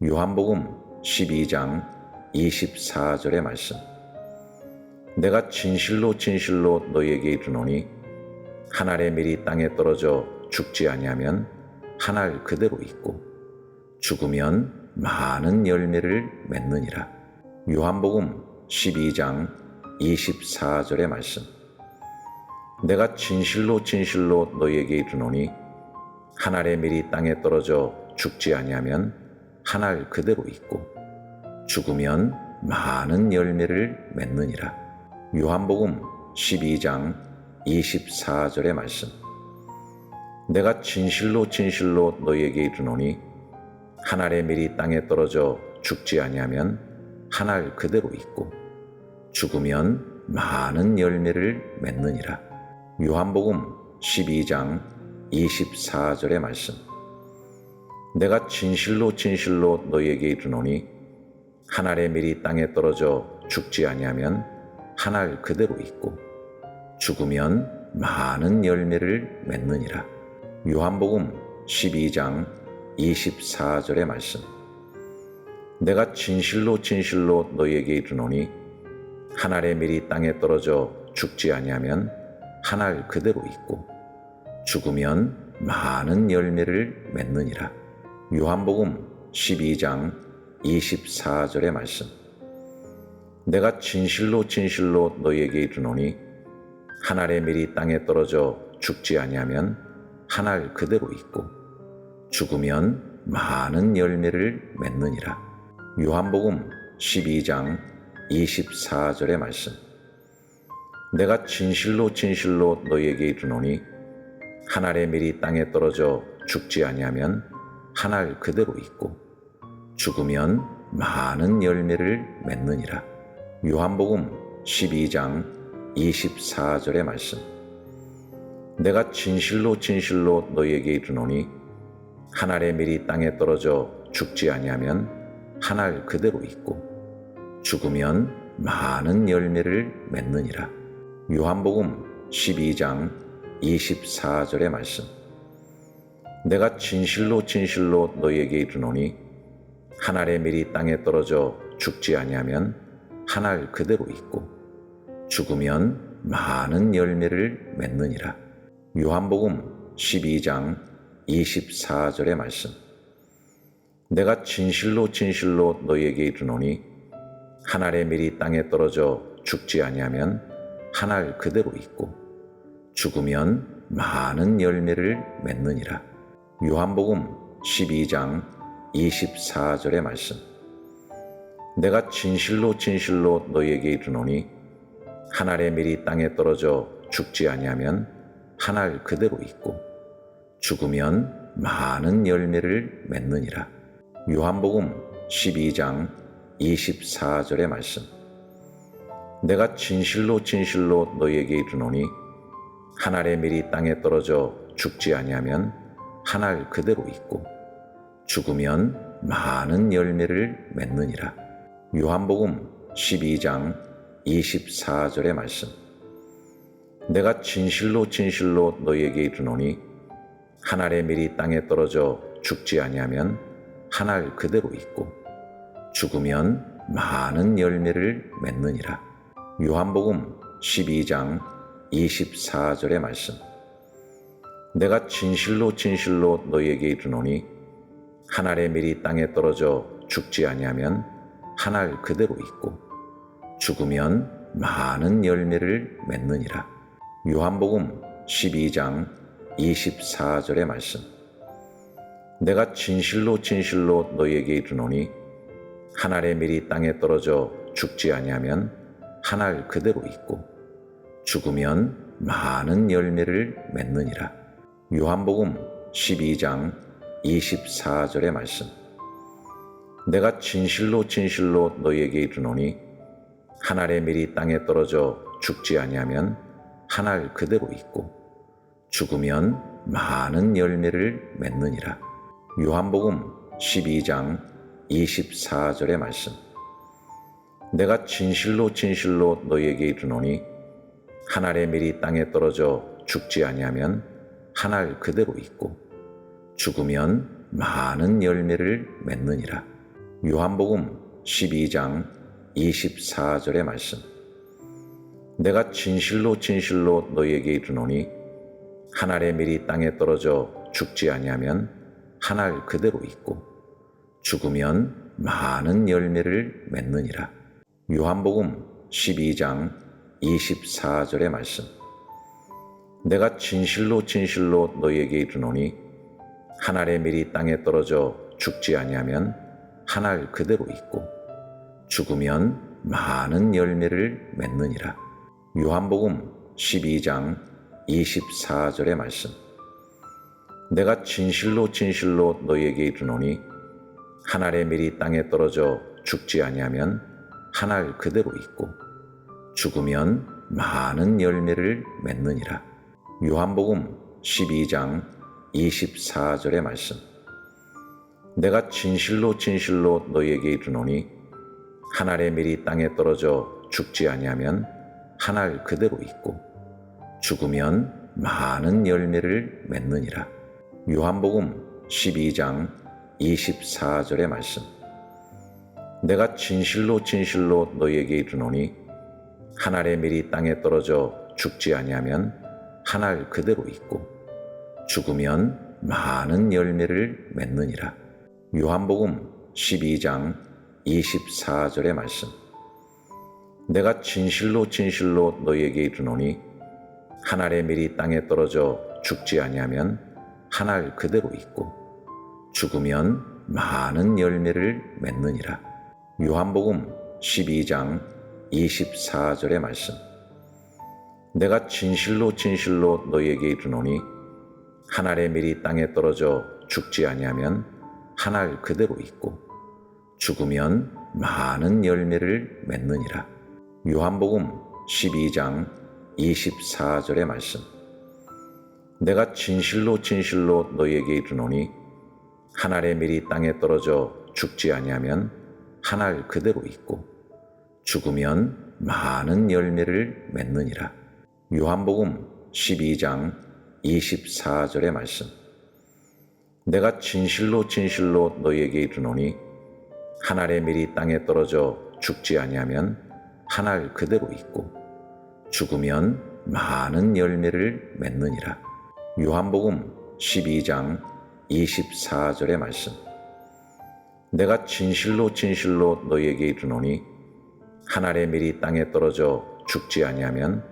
요한복음 12장 24절의 말씀. 내가 진실로 진실로 너희에게 이르노니 한 알의 밀이 땅에 떨어져 죽지 아니하면 한 알 그대로 있고 죽으면 많은 열매를 맺느니라. 요한복음 12장 24절의 말씀. 내가 진실로 진실로 너희에게 이르노니 한 알의 밀이 땅에 떨어져 죽지 아니하면 한 알 그대로 있고 죽으면 많은 열매를 맺느니라. 요한복음 12장 24절의 말씀. 내가 진실로 진실로 너희에게 이르노니 한 알의 밀이 땅에 떨어져 죽지 아니하면 한 알 그대로 있고 죽으면 많은 열매를 맺느니라. 요한복음 12장 24절의 말씀. 내가 진실로 진실로 너희에게 이르노니 한 알의 밀이 땅에 떨어져 죽지 아니하면 한 알 그대로 있고 죽으면 많은 열매를 맺느니라. 요한복음 12장 24절의 말씀. 내가 진실로 진실로 너희에게 이르노니 한 알의 밀이 땅에 떨어져 죽지 아니하면 한 알 그대로 있고 죽으면 많은 열매를 맺느니라. 요한복음 12장 24절의 말씀. 내가 진실로 진실로 너희에게 이르노니 한 알의 밀이 땅에 떨어져 죽지 아니하면 한 알 그대로 있고 죽으면 많은 열매를 맺느니라. 요한복음 12장 24절의 말씀. 내가 진실로 진실로 너희에게 이르노니 한 알의 밀이 땅에 떨어져 죽지 아니하면 한 알 그대로 있고 죽으면 많은 열매를 맺느니라. 요한복음 12장 24절의 말씀. 내가 진실로 진실로 너희에게 이르노니 한 알의 밀이 땅에 떨어져 죽지 아니하면 한 알 그대로 있고 죽으면 많은 열매를 맺느니라. 요한복음 12장 24절의 말씀. 내가 진실로 진실로 너희에게 이르노니 한 알의 밀이 땅에 떨어져 죽지 아니하면 한 알 그대로 있고 죽으면 많은 열매를 맺느니라. 요한복음 12장 24절의 말씀. 내가 진실로 진실로 너희에게 이르노니 한 알의 밀이 땅에 떨어져 죽지 아니하면 한 알 그대로 있고 죽으면 많은 열매를 맺느니라. 요한복음 12장 24절의 말씀. 내가 진실로 진실로 너희에게 이르노니 한 알의 밀이 땅에 떨어져 죽지 아니하면 한 알 그대로 있고 죽으면 많은 열매를 맺느니라. 요한복음 12장 24절의 말씀. 내가 진실로 진실로 너희에게 이르노니 한 알의 밀이 땅에 떨어져 죽지 아니하면 한 알 그대로 있고 죽으면 많은 열매를 맺느니라. 요한복음 12장 24절의 말씀. 내가 진실로 진실로 너희에게 이르노니 한 알의 밀이 땅에 떨어져 죽지 아니하면 한 알 그대로 있고 죽으면 많은 열매를 맺느니라. 요한복음 12장 24절의 말씀. 내가 진실로 진실로 너희에게 이르노니 한 알의 밀이 땅에 떨어져 죽지 아니하면 한 알 그대로 있고 죽으면 많은 열매를 맺느니라. 요한복음 12장 24절의 말씀. 내가 진실로 진실로 너희에게 이르노니 한 알의 밀이 땅에 떨어져 죽지 아니하면 한 알 그대로 있고 죽으면 많은 열매를 맺느니라. 요한복음 12장 24절의 말씀. 내가 진실로 진실로 너희에게 이르노니 한 알의 밀이 땅에 떨어져 죽지 아니하면 한 알 그대로 있고 죽으면 많은 열매를 맺느니라. 요한복음 12장 24절의 말씀. 내가 진실로 진실로 너희에게 이르노니 한 알의 밀이 땅에 떨어져 죽지 아니하면 한 알 그대로 있고 죽으면 많은 열매를 맺느니라. 요한복음 12장 24절의 말씀. 내가 진실로 진실로 너희에게 이르노니 한 알의 밀이 땅에 떨어져 죽지 아니하면 한 알 그대로 있고 죽으면 많은 열매를 맺느니라. 요한복음 12장 24절의 말씀. 내가 진실로 진실로 너희에게 이르노니 한 알의 밀이 땅에 떨어져 죽지 아니하면 한 알 그대로 있고 죽으면 많은 열매를 맺느니라. 요한복음 12장 24절의 말씀. 내가 진실로 진실로 너희에게 이르노니 한 알의 밀이 땅에 떨어져 죽지 아니하면 한 알 그대로 있고 죽으면 많은 열매를 맺느니라. 요한복음 12장 24절의 말씀. 내가 진실로 진실로 너희에게 이르노니 한 알의 밀이 땅에 떨어져 죽지 아니하면 한 알 그대로 있고 죽으면 많은 열매를 맺느니라. 요한복음 12장 24절의 말씀. 내가 진실로 진실로 너희에게 이르노니 한 알의 밀이 땅에 떨어져 죽지 아니하면 한 알 그대로 있고 죽으면 많은 열매를 맺느니라. 요한복음 12장 24절의 말씀. 내가 진실로 진실로 너희에게 이르노니 한 알의 밀이 땅에 떨어져 죽지 아니하면 한 알 그대로 있고 죽으면 많은 열매를 맺느니라. 요한복음 12장 24절의 말씀. 내가 진실로 진실로 너희에게 이르노니 한 알의 밀이 땅에 떨어져 죽지 아니하면 한 알 그대로 있고 죽으면 많은 열매를 맺느니라. 요한복음 12장 24절의 말씀. 내가 진실로 진실로 너희에게 이르노니 한 알의 밀이 땅에 떨어져 죽지 아니하면 한 알 그대로 있고 죽으면 많은 열매를 맺느니라. 요한복음 12장 24절의 말씀. 내가 진실로 진실로 너희에게 이르노니 한 알의 밀이 땅에 떨어져 죽지 아니하면 한 알 그대로 있고 죽으면 많은 열매를 맺느니라. 요한복음 12장 24절의 말씀. 내가 진실로 진실로 너희에게 이르노니 한 알의 밀이 땅에 떨어져 죽지 아니하면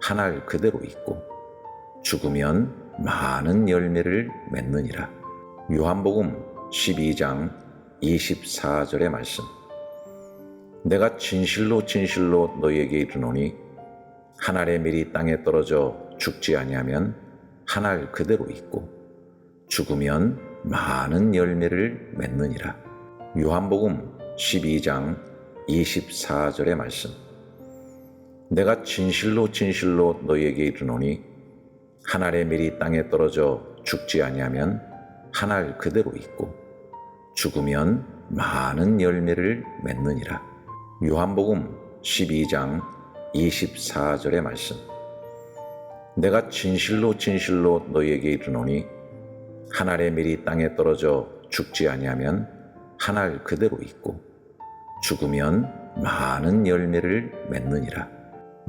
한 알 그대로 있고 죽으면 많은 열매를 맺느니라. 요한복음 12장 24절의 말씀. 내가 진실로 진실로 너희에게 이르노니 한 알의 밀이 땅에 떨어져 죽지 아니하면 한 알 그대로 있고 죽으면 많은 열매를 맺느니라. 요한복음 12장 24절의 말씀. 내가 진실로 진실로 너희에게 이르노니 한 알의 밀이 땅에 떨어져 죽지 아니하면 한 알 그대로 있고 죽으면 많은 열매를 맺느니라. 요한복음 12장 24절의 말씀. 내가 진실로 진실로 너희에게 이르노니 한 알의 밀이 땅에 떨어져 죽지 아니하면 한 알 그대로 있고 죽으면 많은 열매를 맺느니라.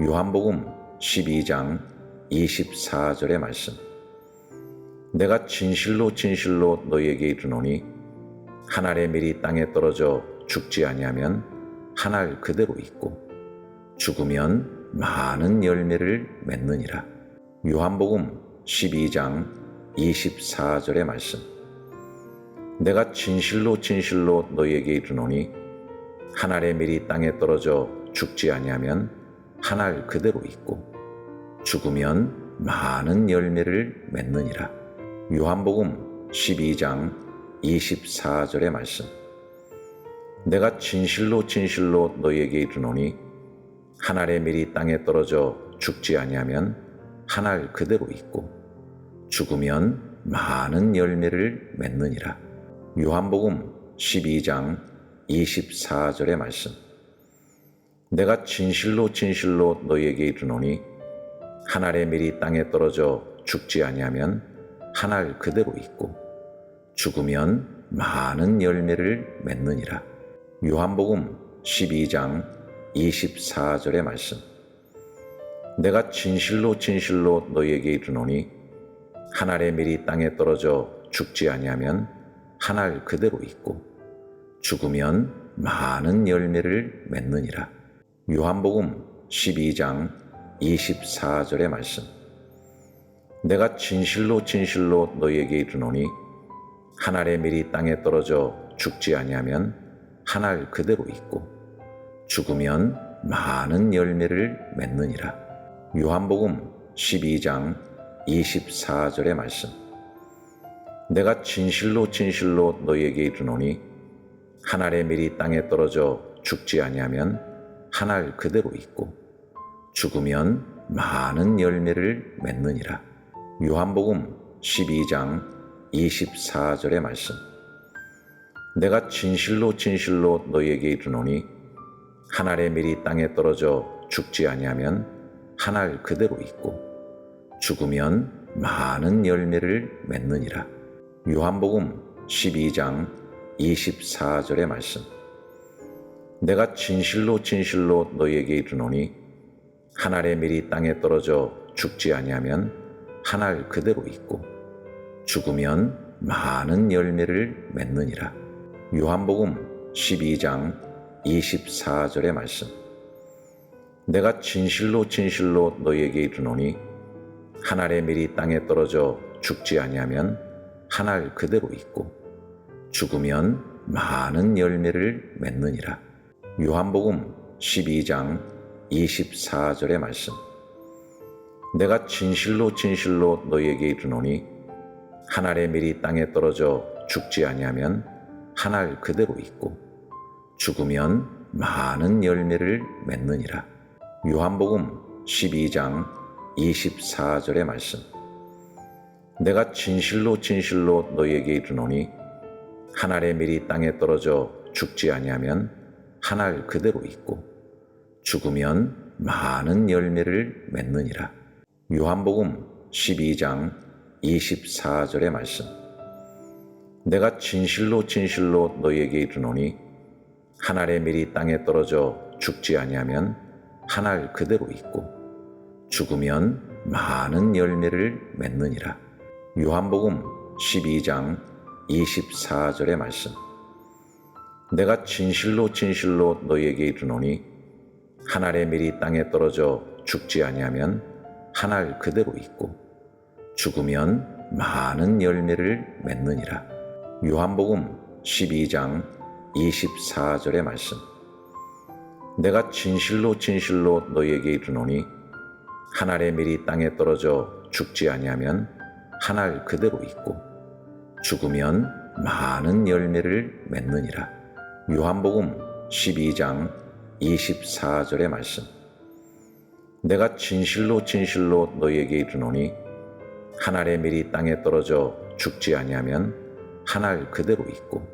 요한복음 12장 24절의 말씀. 내가 진실로 진실로 너희에게 이르노니 한 알의 밀이 땅에 떨어져 죽지 아니하면 한 알 그대로 있고 죽으면 많은 열매를 맺느니라. 요한복음 12장 24절의 말씀. 내가 진실로 진실로 너희에게 이르노니 한 알의 밀이 땅에 떨어져 죽지 아니하면 한 알 그대로 있고 죽으면 많은 열매를 맺느니라. 요한복음 12장 24절의 말씀. 내가 진실로 진실로 너희에게 이르노니 한 알의 밀이 땅에 떨어져 죽지 아니하면 한 알 그대로 있고 죽으면 많은 열매를 맺느니라. 요한복음 12장 24절의 말씀. 내가 진실로 진실로 너희에게 이르노니 한 알의 밀이 땅에 떨어져 죽지 아니하면 한 알 그대로 있고 죽으면 많은 열매를 맺느니라. 요한복음 12장 24절의 말씀. 내가 진실로 진실로 너희에게 이르노니 한 알의 밀이 땅에 떨어져 죽지 아니하면 한 알 그대로 있고 죽으면 많은 열매를 맺느니라. 요한복음 12장 24절의 말씀. 내가 진실로 진실로 너희에게 이르노니 한 알의 밀이 땅에 떨어져 죽지 아니하면 한 알 그대로 있고 죽으면 많은 열매를 맺느니라. 요한복음 12장 24절의 말씀. 내가 진실로 진실로 너희에게 이르노니 한 알의 밀이 땅에 떨어져 죽지 아니하면 한 알 그대로 있고 죽으면 많은 열매를 맺느니라. 요한복음 12장 24절의 말씀. 내가 진실로 진실로 너희에게 이르노니 한 알의 밀이 땅에 떨어져 죽지 아니하면 한 알 그대로 있고 죽으면 많은 열매를 맺느니라. 요한복음 12장 24절의 말씀. 내가 진실로 진실로 너희에게 이르노니 한 알의 밀이 땅에 떨어져 죽지 아니하면 한 알 그대로 있고 죽으면 많은 열매를 맺느니라. 요한복음 12장 24절의 말씀. 내가 진실로 진실로 너희에게 이르노니 한 알의 밀이 땅에 떨어져 죽지 아니하면 한 알 그대로 있고 죽으면 많은 열매를 맺느니라. 요한복음 12장 24절의 말씀. 내가 진실로 진실로 너희에게 이르노니 한 알의 밀이 땅에 떨어져 죽지 아니하면 한 알 그대로 있고 죽으면 많은 열매를 맺느니라. 요한복음 12장 24절의 말씀. 내가 진실로 진실로 너희에게 이르노니 한 알의 밀이 땅에 떨어져 죽지 아니하면 한 알 그대로 있고 죽으면 많은 열매를 맺느니라. 요한복음 12장 24절의 말씀. 내가 진실로 진실로 너희에게 이르노니 한 알의 밀이 땅에 떨어져 죽지 아니하면 한 알 그대로 있고 죽으면 많은 열매를 맺느니라. 요한복음 12장 24절의 말씀. 내가 진실로 진실로 너희에게 이르노니 한 알의 밀이 땅에 떨어져 죽지 아니하면 한 알 그대로 있고 죽으면 많은 열매를 맺느니라. 요한복음 12장 24절의 말씀. 내가 진실로 진실로 너희에게 이르노니 한 알의 밀이 땅에 떨어져 죽지 아니하면 한 알 그대로 있고 죽으면 많은 열매를 맺느니라. 요한복음 12장 24절의 말씀. 내가 진실로 진실로 너희에게 이르노니 한 알의 밀이 땅에 떨어져 죽지 아니하면 한 알 그대로 있고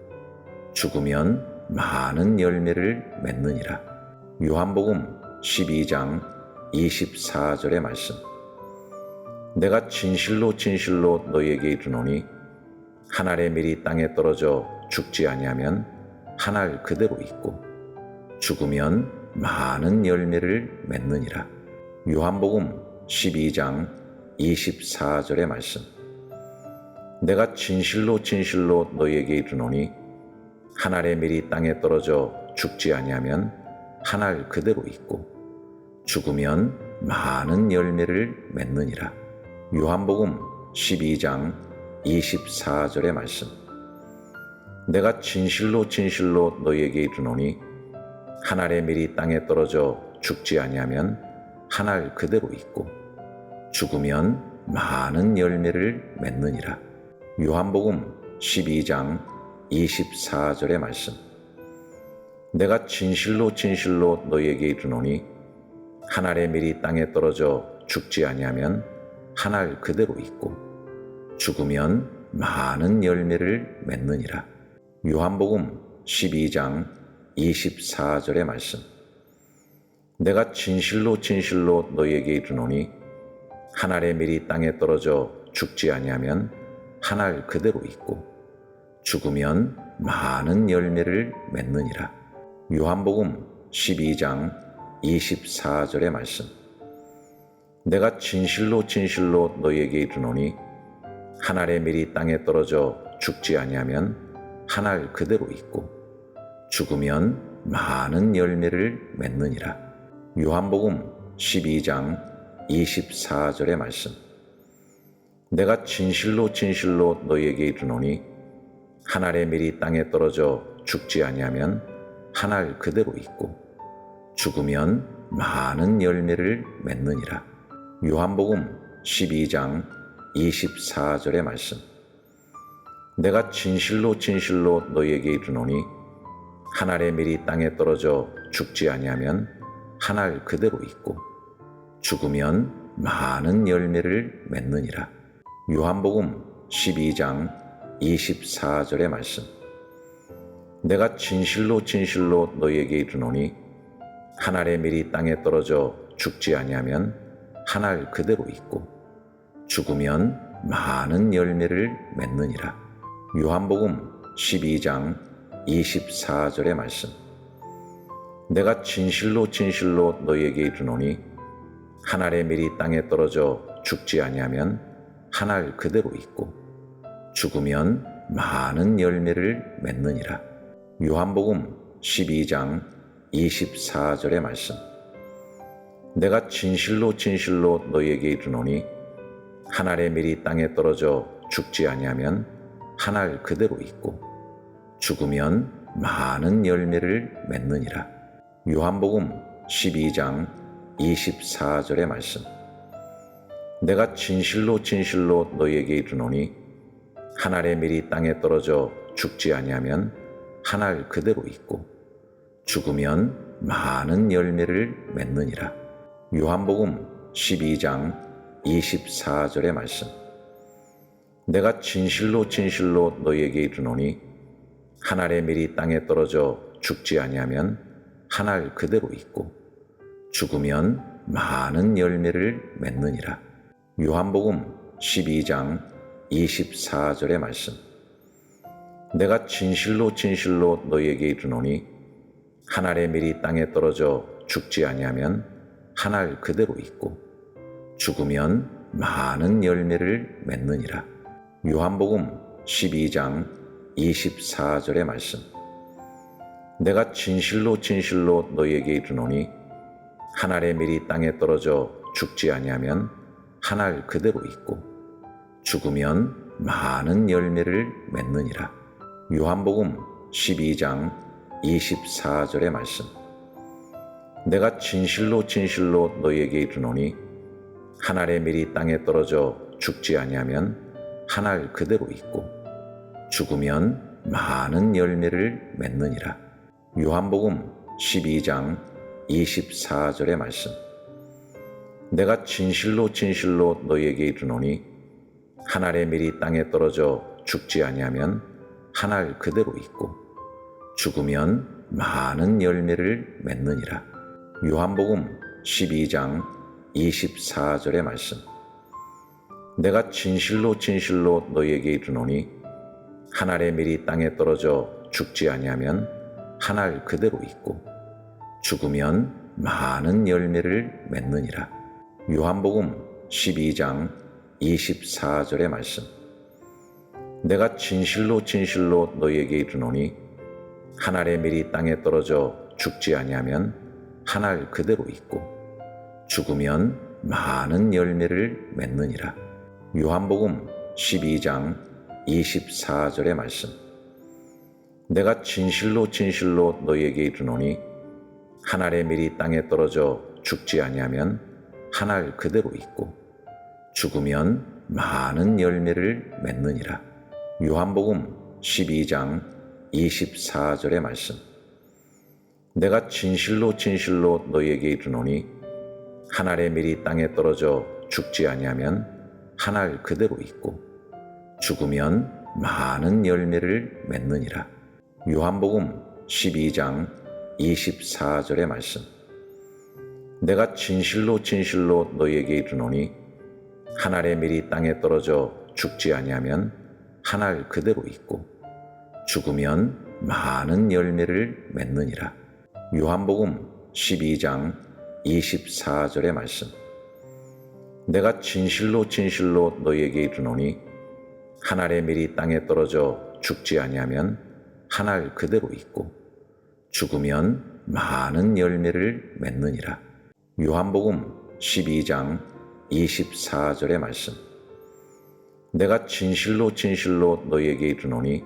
죽으면 많은 열매를 맺느니라. 요한복음 12장 24절의 말씀. 내가 진실로 진실로 너희에게 이르노니 한 알의 밀이 땅에 떨어져 죽지 아니하면 한 알 그대로 있고 죽으면 많은 열매를 맺느니라. 요한복음 12장 24절의 말씀. 내가 진실로 진실로 너희에게 이르노니 한 알의 밀이 땅에 떨어져 죽지 아니하면 한 알 그대로 있고 죽으면 많은 열매를 맺느니라. 요한복음 12장 24절의 말씀. 내가 진실로 진실로 너희에게 이르노니 한 알의 밀이 땅에 떨어져 죽지 아니하면 한 알 그대로 있고 죽으면 많은 열매를 맺느니라. 요한복음 12장 24절의 말씀. 내가 진실로 진실로 너희에게 이르노니 한 알의 밀이 땅에 떨어져 죽지 아니하면 한 알 그대로 있고 죽으면 많은 열매를 맺느니라. 요한복음 12장 24절의 말씀. 내가 진실로 진실로 너희에게 이르노니 한 알의 밀이 땅에 떨어져 죽지 아니하면 한 알 그대로 있고 죽으면 많은 열매를 맺느니라. 요한복음 12장 24절의 말씀. 내가 진실로 진실로 너희에게 이르노니 한 알의 밀이 땅에 떨어져 죽지 아니하면 한 알 그대로 있고 죽으면 많은 열매를 맺느니라. 요한복음 12장 24절의 말씀. 내가 진실로 진실로 너희에게 이르노니 한 알의 밀이 땅에 떨어져 죽지 아니하면 한 알 그대로 있고 죽으면 많은 열매를 맺느니라. 요한복음 12장 24절의 말씀. 내가 진실로 진실로 너희에게 이르노니 한 알의 밀이 땅에 떨어져 죽지 아니하면 한 알 그대로 있고 죽으면 많은 열매를 맺느니라. 요한복음 12장 24절의 말씀. 내가 진실로 진실로 너희에게 이르노니 한 알의 밀이 땅에 떨어져 죽지 아니하면 한 알 그대로 있고 죽으면 많은 열매를 맺느니라. 요한복음 12장 24절의 말씀. 내가 진실로 진실로 너희에게 이르노니 한 알의 밀이 땅에 떨어져 죽지 아니하면 한 알 그대로 있고 죽으면 많은 열매를 맺느니라. 요한복음 12장 24절의 말씀. 내가 진실로 진실로 너희에게 이르노니 한 알의 밀이 땅에 떨어져 죽지 아니하면 한 알 그대로 있고 죽으면 많은 열매를 맺느니라. 요한복음 12장 24절의 말씀. 내가 진실로 진실로 너희에게 이르노니 한 알의 밀이 땅에 떨어져 죽지 아니하면 한 알 그대로 있고 죽으면 많은 열매를 맺느니라. 요한복음 12장 24절의 말씀. 내가 진실로 진실로 너희에게 이르노니 한 알의 밀이 땅에 떨어져 죽지 아니하면 한 알 그대로 있고 죽으면 많은 열매를 맺느니라. 요한복음 12장 24절의 말씀. 내가 진실로 진실로 너희에게 이르노니 한 알의 밀이 땅에 떨어져 죽지 아니하면 한 알 그대로 있고 죽으면 많은 열매를 맺느니라. 요한복음 12장 24절의 말씀. 내가 진실로 진실로 너희에게 이르노니 한 알의 밀이 땅에 떨어져 죽지 아니하면 한 알 그대로 있고 죽으면 많은 열매를 맺느니라. 요한복음 12장 24절의 말씀. 내가 진실로 진실로 너희에게 이르노니 한 알의 밀이 땅에 떨어져 죽지 아니하면 한 알 그대로 있고 죽으면 많은 열매를 맺느니라. 요한복음 12장 24절의 말씀. 내가 진실로 진실로 너희에게 이르노니 한 알의 밀이 땅에 떨어져 죽지 아니하면 한 알 그대로 있고 죽으면 많은 열매를 맺느니라. 요한복음 12장 24절의 말씀. 내가 진실로 진실로 너희에게 이르노니 한 알의 밀이 땅에 떨어져 죽지 아니하면 한 알 그대로 있고 죽으면 많은 열매를 맺느니라. 요한복음 12장 24절의 말씀. 내가 진실로 진실로 너희에게 이르노니 한 알의 밀이 땅에 떨어져 죽지 아니하면 한 알 그대로 있고 죽으면 많은 열매를 맺느니라. 요한복음 12장 24절의 말씀. 내가 진실로 진실로 너희에게 이르노니 한 알의 밀이 땅에 떨어져 죽지 아니하면 한 알 그대로 있고 죽으면 많은 열매를 맺느니라. 요한복음 12장 24절의 말씀. 내가 진실로 진실로 너희에게 이르노니 한 알의 밀이 땅에 떨어져 죽지 아니하면 한 알 그대로 있고 죽으면 많은 열매를 맺느니라. 요한복음 12장 24절의 말씀. 내가 진실로 진실로 너희에게 이르노니 한 알의 밀이 땅에 떨어져 죽지 아니하면 한 알 그대로 있고 죽으면 많은 열매를 맺느니라. 요한복음 12장 24절의 말씀. 내가 진실로 진실로 너희에게 이르노니 한 알의 밀이 땅에 떨어져 죽지 아니하면 한 알 그대로 있고 죽으면 많은 열매를 맺느니라. 요한복음 12장 24절의 말씀. 내가 진실로 진실로 너희에게 이르노니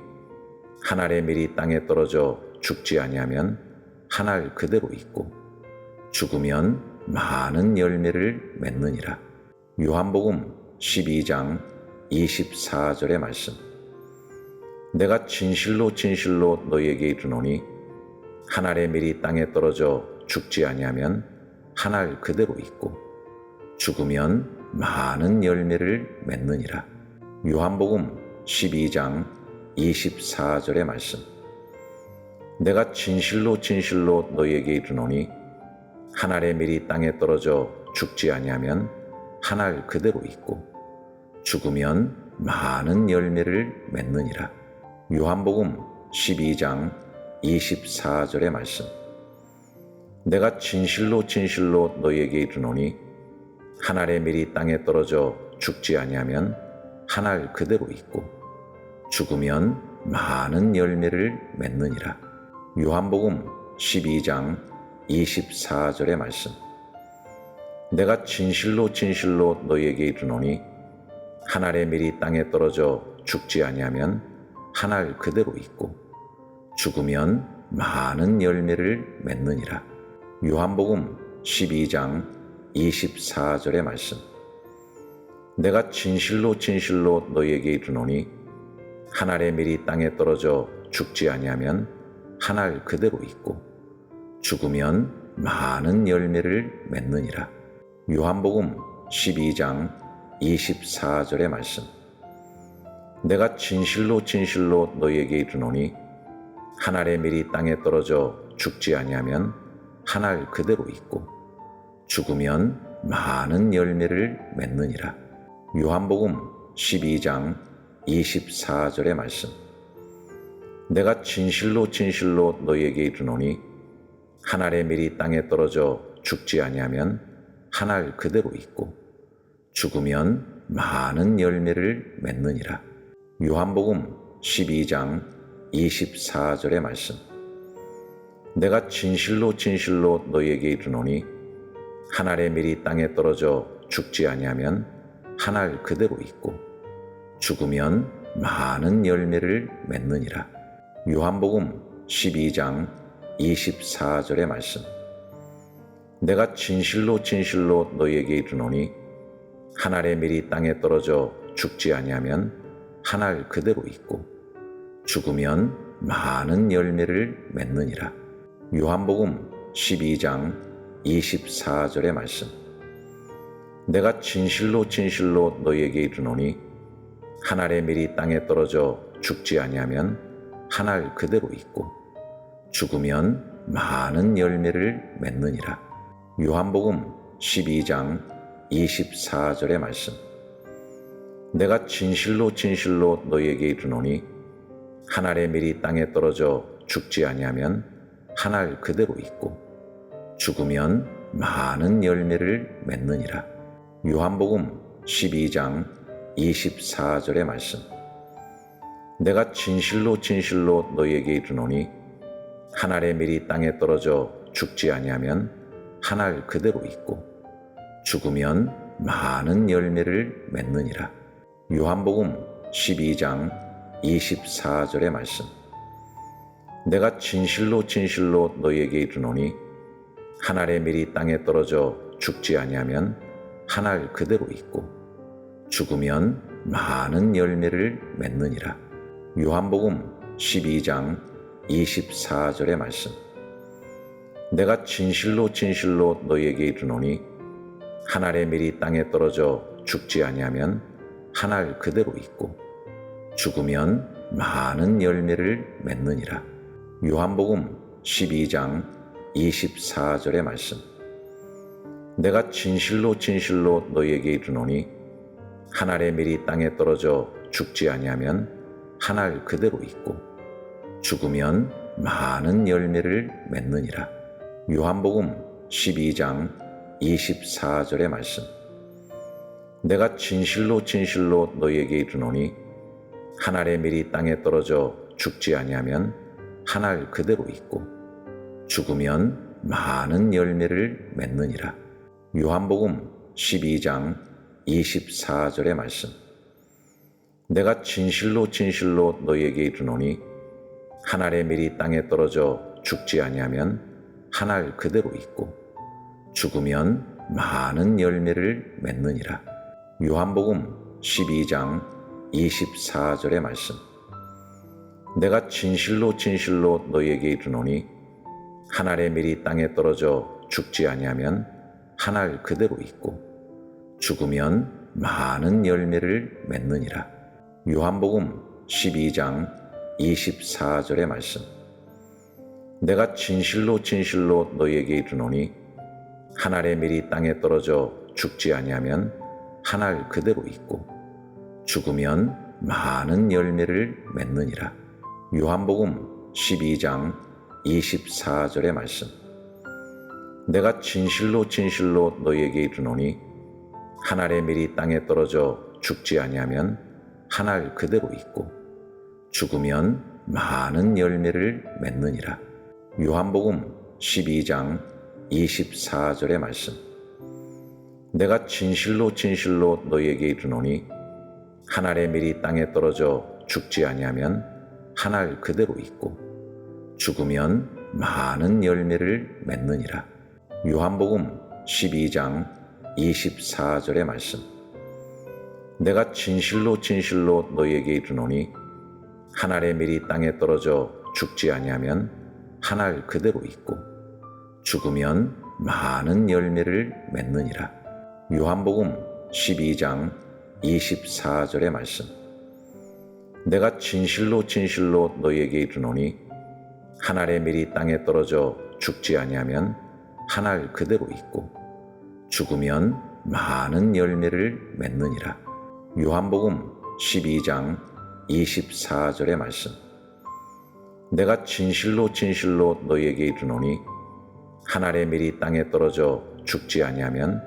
한 알의 밀이 땅에 떨어져 죽지 아니하면 한 알 그대로 있고 죽으면 많은 열매를 맺느니라. 요한복음 12장 24절의 말씀. 내가 진실로 진실로 너희에게 이르노니 한 알의 밀이 땅에 떨어져 죽지 아니하면 한 알 그대로 있고 죽으면 많은 열매를 맺느니라. 요한복음 12장 24절의 말씀. 내가 진실로 진실로 너희에게 이르노니 한 알의 밀이 땅에 떨어져 죽지 아니하면 한 알 그대로 있고 죽으면 많은 열매를 맺느니라. 요한복음 12장 24절의 말씀. 내가 진실로 진실로 너희에게 이르노니 한 알의 밀이 땅에 떨어져 죽지 아니하면 한 알 그대로 있고 죽으면 많은 열매를 맺느니라. 요한복음 12장 24절의 말씀. 내가 진실로 진실로 너희에게 이르노니 한 알의 밀이 땅에 떨어져 죽지 아니하면 한 알 그대로 있고 죽으면 많은 열매를 맺느니라. 요한복음 12장 24절의 말씀. 내가 진실로 진실로 너희에게 이르노니 한 알의 밀이 땅에 떨어져 죽지 아니하면 한 알 그대로 있고 죽으면 많은 열매를 맺느니라. 요한복음 12장 24절의 말씀. 내가 진실로 진실로 너희에게 이르노니 한 알의 밀이 땅에 떨어져 죽지 아니하면 한 알 그대로 있고 죽으면 많은 열매를 맺느니라. 요한복음 12장 24절의 말씀. 내가 진실로 진실로 너희에게 이르노니 한 알의 밀이 땅에 떨어져 죽지 아니하면 한 알 그대로 있고 죽으면 많은 열매를 맺느니라. 요한복음 12장 24절의 말씀. 내가 진실로 진실로 너희에게 이르노니 한 알의 밀이 땅에 떨어져 죽지 아니하면 한 알 그대로 있고 죽으면 많은 열매를 맺느니라. 요한복음 12장 24절의 말씀. 내가 진실로 진실로 너희에게 이르노니 한 알의 밀이 땅에 떨어져 죽지 아니하면 한 알 그대로 있고 죽으면 많은 열매를 맺느니라. 요한복음 12장 24절의 말씀. 내가 진실로 진실로 너희에게 이르노니 한 알의 밀이 땅에 떨어져 죽지 아니하면 한 알 그대로 있고 죽으면 많은 열매를 맺느니라. 요한복음 12장 24절의 말씀. 내가 진실로 진실로 너희에게 이르노니 한 알의 밀이 땅에 떨어져 죽지 아니하면 한 알 그대로 있고 죽으면 많은 열매를 맺느니라. 요한복음 12장 24절의 말씀. 내가 진실로 진실로 너희에게 이르노니 한 알의 밀이 땅에 떨어져 죽지 아니하면 한 알 그대로 있고 죽으면 많은 열매를 맺느니라. 요한복음 12장 24절의 말씀. 내가 진실로 진실로 너희에게 이르노니 한 알의 밀이 땅에 떨어져 죽지 아니하면 한 알 그대로 있고 죽으면 많은 열매를 맺느니라. 요한복음 12장 24절의 말씀. 내가 진실로 진실로 너희에게 이르노니 한 알의 밀이 땅에 떨어져 죽지 아니하면 한 알 그대로 있고 죽으면 많은 열매를 맺느니라. 요한복음 12장 24절의 말씀. 내가 진실로 진실로 너희에게 이르노니 한 알의 밀이 땅에 떨어져 죽지 아니하면 한 알 그대로 있고 죽으면 많은 열매를 맺느니라. 요한복음 12장 24절의 말씀. 내가 진실로 진실로 너희에게 이르노니 한 알의 밀이 땅에 떨어져 죽지 아니하면 한 알 그대로 있고 죽으면 많은 열매를 맺느니라. 요한복음 12장 24절의 말씀. 내가 진실로 진실로 너희에게 이르노니 한 알의 밀이 땅에 떨어져 죽지 아니하면 한 알 그대로 있고 죽으면 많은 열매를 맺느니라. 요한복음 12장 24절의 말씀. 내가 진실로 진실로 너희에게 이르노니 한 알의 밀이 땅에 떨어져 죽지 아니하면 한 알 그대로 있고 죽으면 많은 열매를 맺느니라. 요한복음 12장 24절의 말씀. 내가 진실로 진실로 너희에게 이르노니 한 알의 밀이 땅에 떨어져 죽지 아니하면 한 알 그대로 있고 죽으면 많은 열매를 맺느니라. 요한복음 12장 24절의 말씀. 내가 진실로 진실로 너희에게 이르노니 한 알의 밀이 땅에 떨어져 죽지 아니하면 한 알 그대로 있고 죽으면 많은 열매를 맺느니라. 요한복음 12장 24절의 말씀. 내가 진실로 진실로 너희에게 이르노니 한 알의 밀이 땅에 떨어져 죽지 아니하면 한 알 그대로 있고 죽으면 많은 열매를 맺느니라. 요한복음 12장 24절의 말씀. 내가 진실로 진실로 너희에게 이르노니 한 알의 밀이 땅에 떨어져 죽지 아니하면 한 알 그대로 있고 죽으면 많은 열매를 맺느니라. 요한복음 12장 24절의 말씀. 내가 진실로 진실로 너희에게 이르노니 한 알의 밀이 땅에 떨어져 죽지 아니하면 한 알 그대로 있고 죽으면 많은 열매를 맺느니라. 요한복음 12장 24절의 말씀. 내가 진실로 진실로 너희에게 이르노니 한 알의 밀이 땅에 떨어져 죽지 아니하면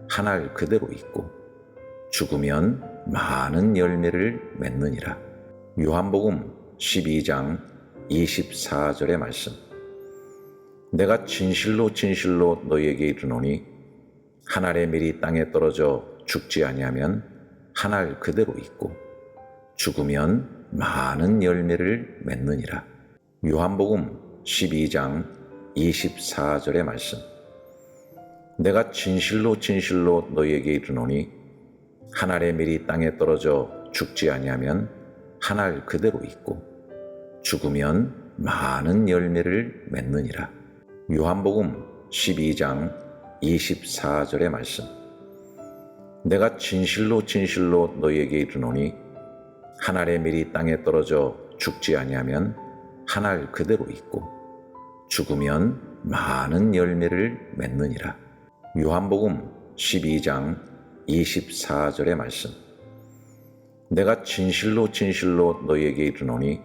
한 알 그대로 있고 죽으면 많은 열매를 맺느니라. 요한복음 12장 24절의 말씀. 내가 진실로 진실로 너희에게 이르노니 한 알의 밀이 땅에 떨어져 죽지 아니하면 한 알 그대로 있고 죽으면 많은 열매를 맺느니라. 요한복음 12장 24절의 말씀. 내가 진실로 진실로 너희에게 이르노니 한 알의 밀이 땅에 떨어져 죽지 아니하면 한 알 그대로 있고 죽으면 많은 열매를 맺느니라. 요한복음 12장 24절의 말씀. 내가 진실로 진실로 너희에게 이르노니 한 알의 밀이 땅에 떨어져 죽지 아니하면 한 알 그대로 있고 죽으면 많은 열매를 맺느니라. 요한복음 12장 24절의 말씀. 내가 진실로 진실로 너희에게 이르노니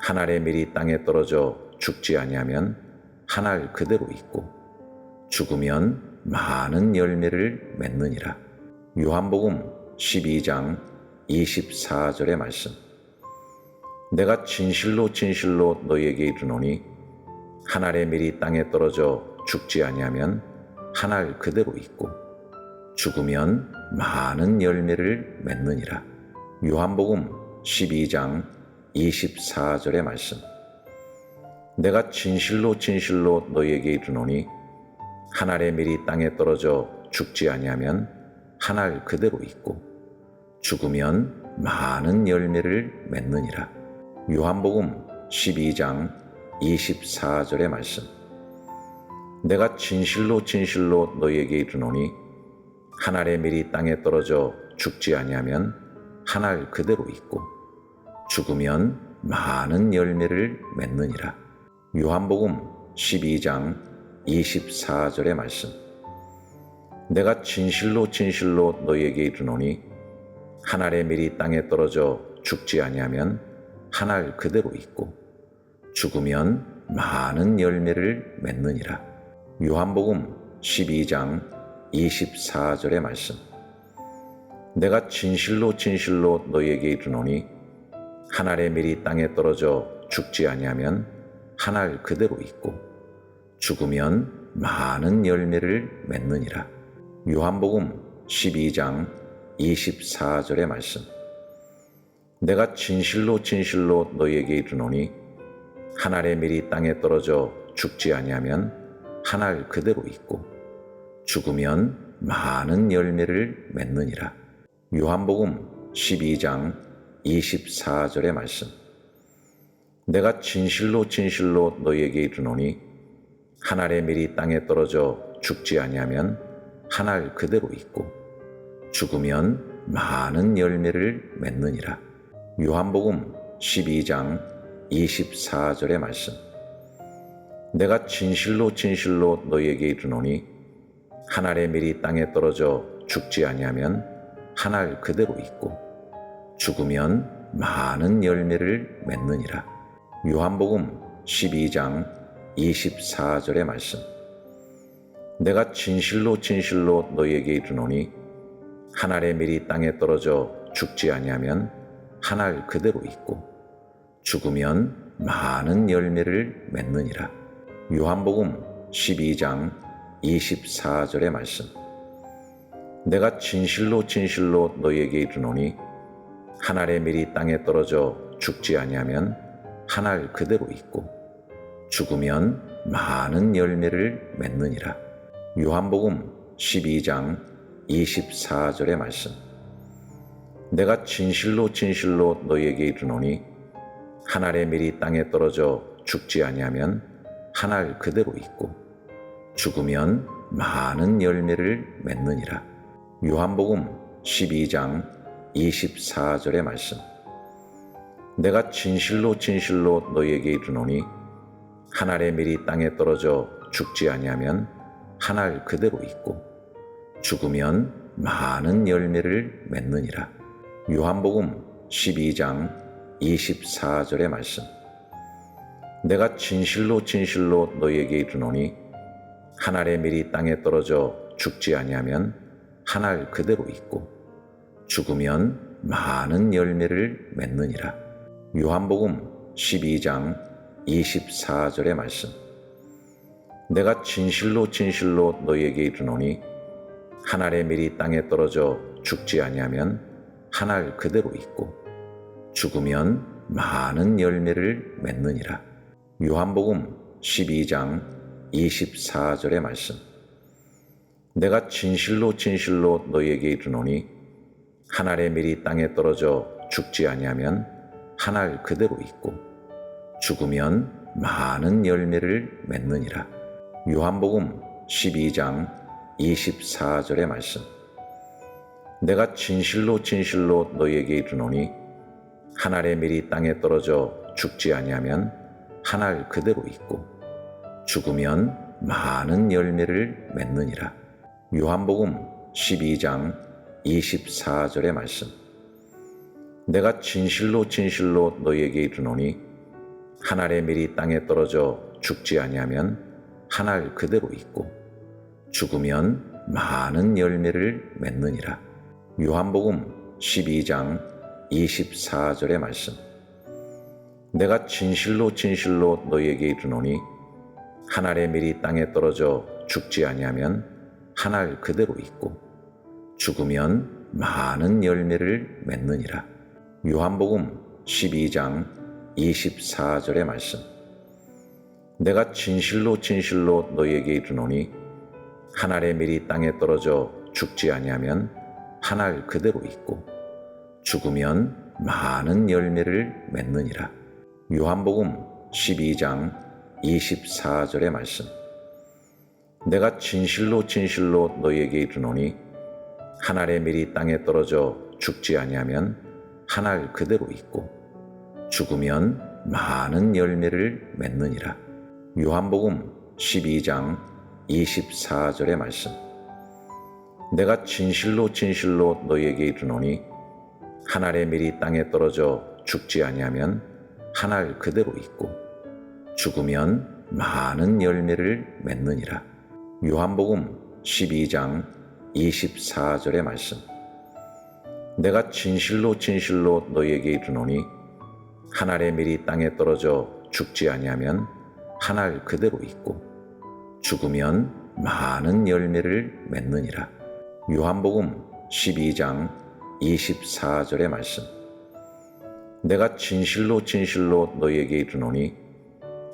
한 알의 밀이 땅에 떨어져 죽지 아니하면 한 알 그대로 있고 죽으면 많은 열매를 맺느니라. 요한복음 12장 24절의 말씀. 내가 진실로 진실로 너희에게 이르노니 한 알의 밀이 땅에 떨어져 죽지 아니하면 한 알 그대로 있고 죽으면 많은 열매를 맺느니라. 요한복음 12장 24절의 말씀. 내가 진실로 진실로 너희에게 이르노니 한 알의 밀이 땅에 떨어져 죽지 아니하면 한 알 그대로 있고 죽으면 많은 열매를 맺느니라. 요한복음 12장 24절의 말씀. 내가 진실로 진실로 너희에게 이르노니 한 알의 밀이 땅에 떨어져 죽지 아니하면 한 알 그대로 있고 죽으면 많은 열매를 맺느니라. 요한복음 12장 24절의 말씀. 내가 진실로 진실로 너희에게 이르노니 한 알의 밀이 땅에 떨어져 죽지 아니하면 한 알 그대로 있고 죽으면 많은 열매를 맺느니라. 요한복음 12장 24절의 말씀. 내가 진실로 진실로 너희에게 이르노니 한 알의 밀이 땅에 떨어져 죽지 아니하면 한 알 그대로 있고 죽으면 많은 열매를 맺느니라. 요한복음 12장 24절의 말씀. 내가 진실로 진실로 너희에게 이르노니 한 알의 밀이 땅에 떨어져 죽지 아니하면 한 알 그대로 있고 죽으면 많은 열매를 맺느니라. 요한복음 12장 24절의 말씀. 내가 진실로 진실로 너희에게 이르노니 한 알의 밀이 땅에 떨어져 죽지 아니하면 한 알 그대로 있고 죽으면 많은 열매를 맺느니라. 요한복음 12장 24절의 말씀. 내가 진실로 진실로 너희에게 이르노니 한 알의 밀이 땅에 떨어져 죽지 아니하면 한 알 그대로 있고 죽으면 많은 열매를 맺느니라. 요한복음 12장 24절의 말씀. 내가 진실로 진실로 너희에게 이르노니 한 알의 밀이 땅에 떨어져 죽지 아니하면 한 알 그대로 있고 죽으면 많은 열매를 맺느니라. 요한복음 12장 24절의 말씀. 내가 진실로 진실로 너희에게 이르노니 한 알의 밀이 땅에 떨어져 죽지 아니하면 한 알 그대로 있고 죽으면 많은 열매를 맺느니라. 요한복음 12장 24절의 말씀. 내가 진실로 진실로 너희에게 이르노니 한 알의 밀이 땅에 떨어져 죽지 아니하면 한 알 그대로 있고 죽으면 많은 열매를 맺느니라. 요한복음 12장 24절의 말씀. 내가 진실로 진실로 너희에게 이르노니 한 알의 밀이 땅에 떨어져 죽지 아니하면 한 알 그대로 있고 죽으면 많은 열매를 맺느니라. 요한복음 12장 24절의 말씀. 내가 진실로 진실로 너희에게 이르노니 한 알의 밀이 땅에 떨어져 죽지 아니하면 한 알 그대로 있고 죽으면 많은 열매를 맺느니라. 요한복음 12장 24절의 말씀. 내가 진실로 진실로 너희에게 이르노니 한 알의 밀이 땅에 떨어져 죽지 아니하면 한 알 그대로 있고 죽으면 많은 열매를 맺느니라. 요한복음 12장 24절의 말씀. 내가 진실로 진실로 너희에게 이르노니 한 알의 밀이 땅에 떨어져 죽지 아니하면 한 알 그대로 있고 죽으면 많은 열매를 맺느니라. 요한복음 12장 24절의 말씀. 내가 진실로 진실로 너희에게 이르노니 한 알의 밀이 땅에 떨어져 죽지 아니하면 한 알 그대로 있고 죽으면 많은 열매를 맺느니라. 요한복음 12장 24절의 말씀. 내가 진실로 진실로 너희에게 이르노니 한 알의 밀이 땅에 떨어져 죽지 아니하면 한 알 그대로 있고 죽으면 많은 열매를 맺느니라. 요한복음 12장 24절의 말씀. 내가 진실로 진실로 너희에게 이르노니 한 알의 밀이 땅에 떨어져 죽지 아니하면 한 알 그대로 있고 죽으면 많은 열매를 맺느니라. 요한복음 12장 24절의 말씀. 내가 진실로 진실로 너희에게 이르노니 한 알의 밀이 땅에 떨어져 죽지 아니하면 한 알 그대로 있고 죽으면 많은 열매를 맺느니라. 요한복음 12장 24절의 말씀. 내가 진실로 진실로 너희에게 이르노니 한 알의 밀이 땅에 떨어져 죽지 아니하면 한 알 그대로 있고 죽으면 많은 열매를 맺느니라. 요한복음 12장 24절의 말씀. 내가 진실로 진실로 너희에게 이르노니 한 알의 밀이 땅에 떨어져 죽지 아니하면 한 알 그대로 있고 죽으면 많은 열매를 맺느니라. 요한복음 12장 24절의 말씀. 내가 진실로 진실로 너희에게 이르노니 한 알의 밀이 땅에 떨어져 죽지 아니하면 한 알 그대로 있고 죽으면 많은 열매를 맺느니라. 요한복음 12장 24절의 말씀. 내가 진실로 진실로 너희에게 이르노니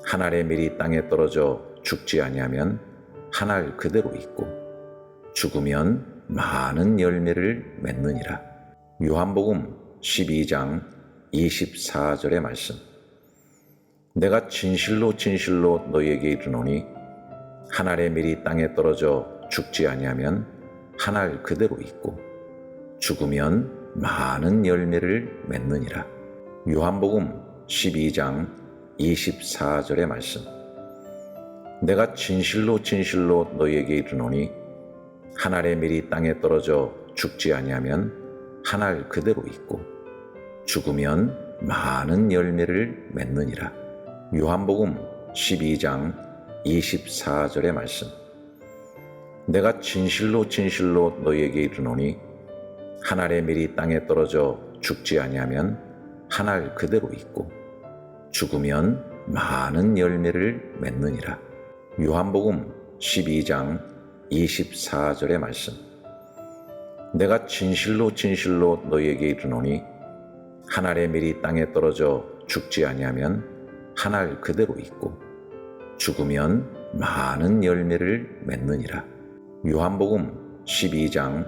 한 알의 밀이 땅에 떨어져 죽지 아니하면 한 알 그대로 있고 죽으면 많은 열매를 맺느니라. 요한복음 12장 24절의 말씀. 내가 진실로 진실로 너희에게 이르노니 한 알의 밀이 땅에 떨어져 죽지 아니하면 한 알 그대로 있고 죽으면 많은 열매를 맺느니라. 요한복음 12장 24절의 말씀. 내가 진실로 진실로 너희에게 이르노니 한 알의 밀이 땅에 떨어져 죽지 아니하면 한 알 그대로 있고 죽으면 많은 열매를 맺느니라. 요한복음 12장 24절의 말씀. 내가 진실로 진실로 너희에게 이르노니 한 알의 밀이 땅에 떨어져 죽지 아니하면 한 알 그대로 있고 죽으면 많은 열매를 맺느니라. 요한복음 12장 24절의 말씀. 내가 진실로 진실로 너희에게 이르노니 한 알의 밀이 땅에 떨어져 죽지 아니하면 한 알 그대로 있고 죽으면 많은 열매를 맺느니라. 요한복음 12장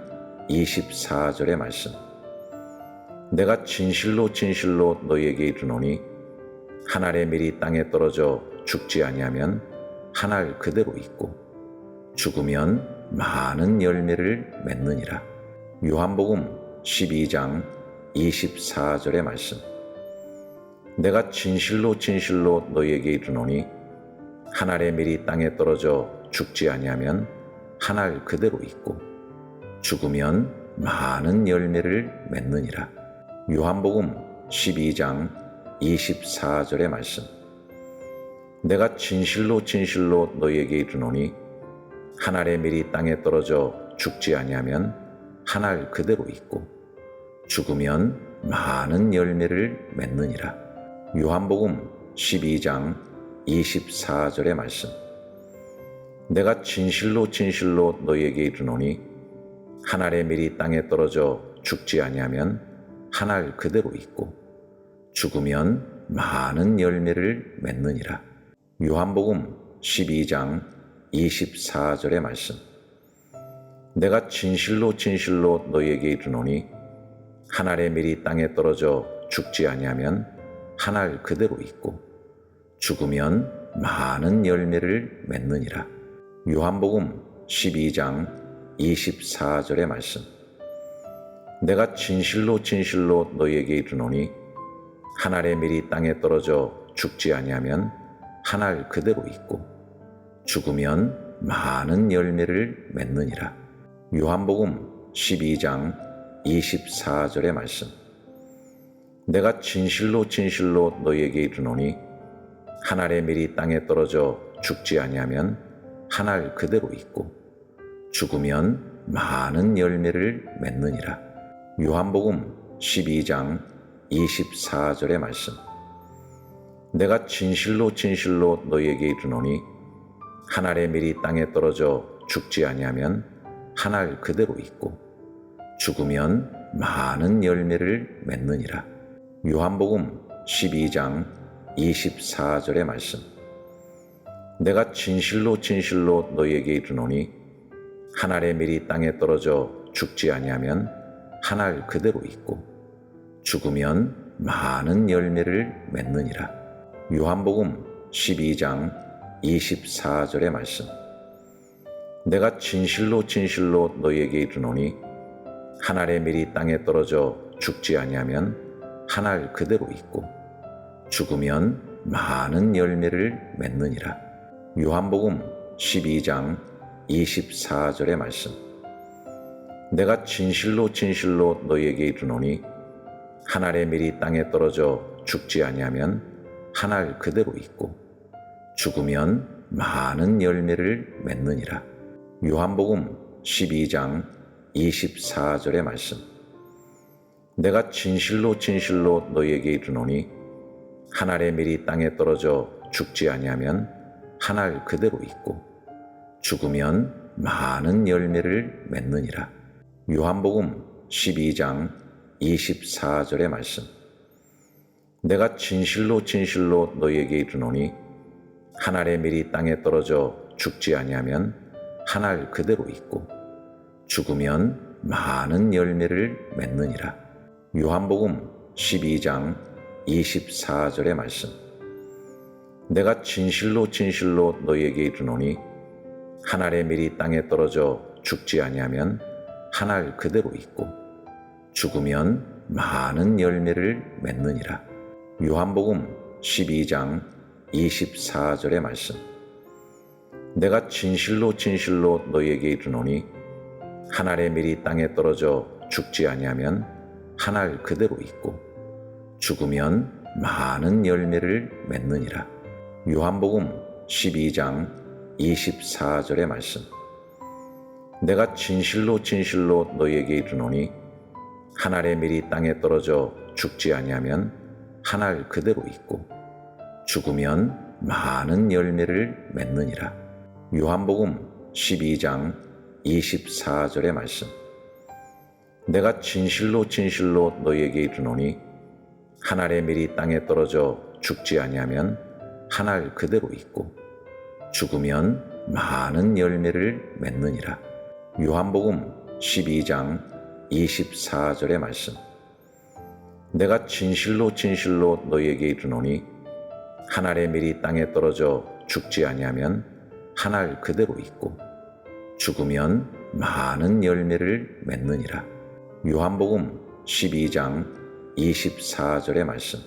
24절의 말씀. 내가 진실로 진실로 너희에게 이르노니 한 알의 밀이 땅에 떨어져 죽지 아니하면 한 알 그대로 있고 죽으면 많은 열매를 맺느니라. 요한복음 12장 24절의 말씀. 내가 진실로 진실로 너희에게 이르노니 한 알의 밀이 땅에 떨어져 죽지 아니하면 한 알 그대로 있고 죽으면 많은 열매를 맺느니라. 요한복음 12장 24절의 말씀. 내가 진실로 진실로 너희에게 이르노니 한 알의 밀이 땅에 떨어져 죽지 아니하면 한 알 그대로 있고 죽으면 많은 열매를 맺느니라. 요한복음 12장 24절의 말씀. 내가 진실로 진실로 너희에게 이르노니 한 알의 밀이 땅에 떨어져 죽지 아니하면 한 알 그대로 있고 죽으면 많은 열매를 맺느니라. 요한복음 12장 24절의 말씀. 내가 진실로 진실로 너희에게 이르노니 한 알의 밀이 땅에 떨어져 죽지 아니하면 한 알 그대로 있고 죽으면 많은 열매를 맺느니라. 요한복음 12장 24절의 말씀. 내가 진실로 진실로 너희에게 이르노니 한 알의 밀이 땅에 떨어져 죽지 아니하면 한 알 그대로 있고 죽으면 많은 열매를 맺느니라. 요한복음 12장 24절의 말씀. 내가 진실로 진실로 너희에게 이르노니 한 알의 밀이 땅에 떨어져 죽지 아니하면 한 알 그대로 있고 죽으면 많은 열매를 맺느니라. 요한복음 12장 24절의 말씀. 내가 진실로 진실로 너희에게 이르노니 한 알의 밀이 땅에 떨어져 죽지 아니하면 한 알 그대로 있고 죽으면 많은 열매를 맺느니라. 요한복음 12장 24절의 말씀. 내가 진실로 진실로 너희에게 이르노니 한 알의 밀이 땅에 떨어져 죽지 아니하면 한 알 그대로 있고 죽으면 많은 열매를 맺느니라. 요한복음 12장 24절의 말씀. 내가 진실로 진실로 너희에게 이르노니 한 알의 밀이 땅에 떨어져 죽지 아니하면 한 알 그대로 있고 죽으면 많은 열매를 맺느니라. 요한복음 12장 24절의 말씀. 내가 진실로 진실로 너희에게 이르노니 한 알의 밀이 땅에 떨어져 죽지 아니하면 한 알 그대로 있고 죽으면 많은 열매를 맺느니라. 요한복음 12장 24절의 말씀. 내가 진실로 진실로 너희에게 이르노니 한 알의 밀이 땅에 떨어져 죽지 아니하면 한 알 그대로 있고 죽으면 많은 열매를 맺느니라. 요한복음 12장 24절의 말씀. 내가 진실로 진실로 너희에게 이르노니 한 알의 밀이 땅에 떨어져 죽지 아니하면 한 알 그대로 있고 죽으면 많은 열매를 맺느니라. 요한복음 12장 24절의 말씀. 내가 진실로 진실로 너희에게 이르노니 한 알의 밀이 땅에 떨어져 죽지 아니하면 한 알 그대로 있고 죽으면 많은 열매를 맺느니라. 요한복음 12장 24절의 말씀. 내가 진실로 진실로 너희에게 이르노니 한 알의 밀이 땅에 떨어져 죽지 아니하면 한 알 그대로 있고 죽으면 많은 열매를 맺느니라. 요한복음 12장 24절의 말씀. 내가 진실로 진실로 너희에게 이르노니 한 알의 밀이 땅에 떨어져 죽지 아니하면 한 알 그대로 있고 죽으면 많은 열매를 맺느니라. 요한복음 12장 24절의 말씀. 내가 진실로 진실로 너희에게 이르노니 한 알의 밀이 땅에 떨어져 죽지 아니하면 한 알 그대로 있고 죽으면 많은 열매를 맺느니라. 요한복음 12장 24절의 말씀. 내가 진실로 진실로 너희에게 이르노니 한 알의 밀이 땅에 떨어져 죽지 아니하면 한 알 그대로 있고 죽으면 많은 열매를 맺느니라. 요한복음 12장 24절의 말씀.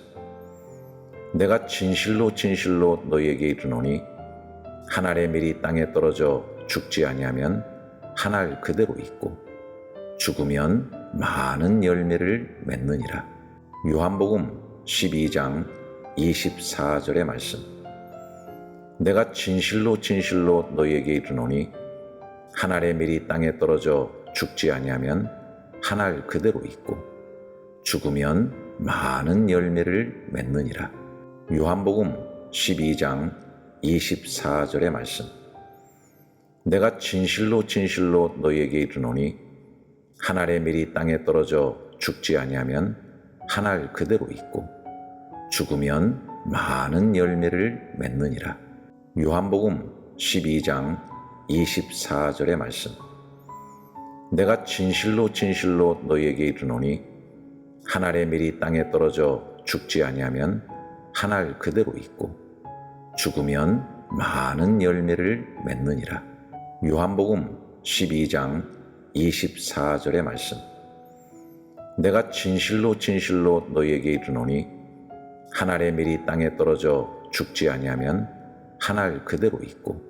내가 진실로 진실로 너희에게 이르노니 한 알의 밀이 땅에 떨어져 죽지 아니하면 한 알 그대로 있고 죽으면 많은 열매를 맺느니라. 요한복음 12장 24절의 말씀. 내가 진실로 진실로 너희에게 이르노니 한 알의 밀이 땅에 떨어져 죽지 아니하면 한 알 그대로 있고 죽으면 많은 열매를 맺느니라. 요한복음 12장 24절의 말씀. 내가 진실로 진실로 너희에게 이르노니 한 알의 밀이 땅에 떨어져 죽지 아니하면 한 알 그대로 있고 죽으면 많은 열매를 맺느니라. 요한복음 12장 24절의 말씀. 내가 진실로 진실로 너희에게 이르노니 한 알의 밀이 땅에 떨어져 죽지 아니하면 한 알 그대로 있고 죽으면 많은 열매를 맺느니라. 요한복음 12장 24절의 말씀. 내가 진실로 진실로 너희에게 이르노니 한 알의 밀이 땅에 떨어져 죽지 아니하면 한 알 그대로 있고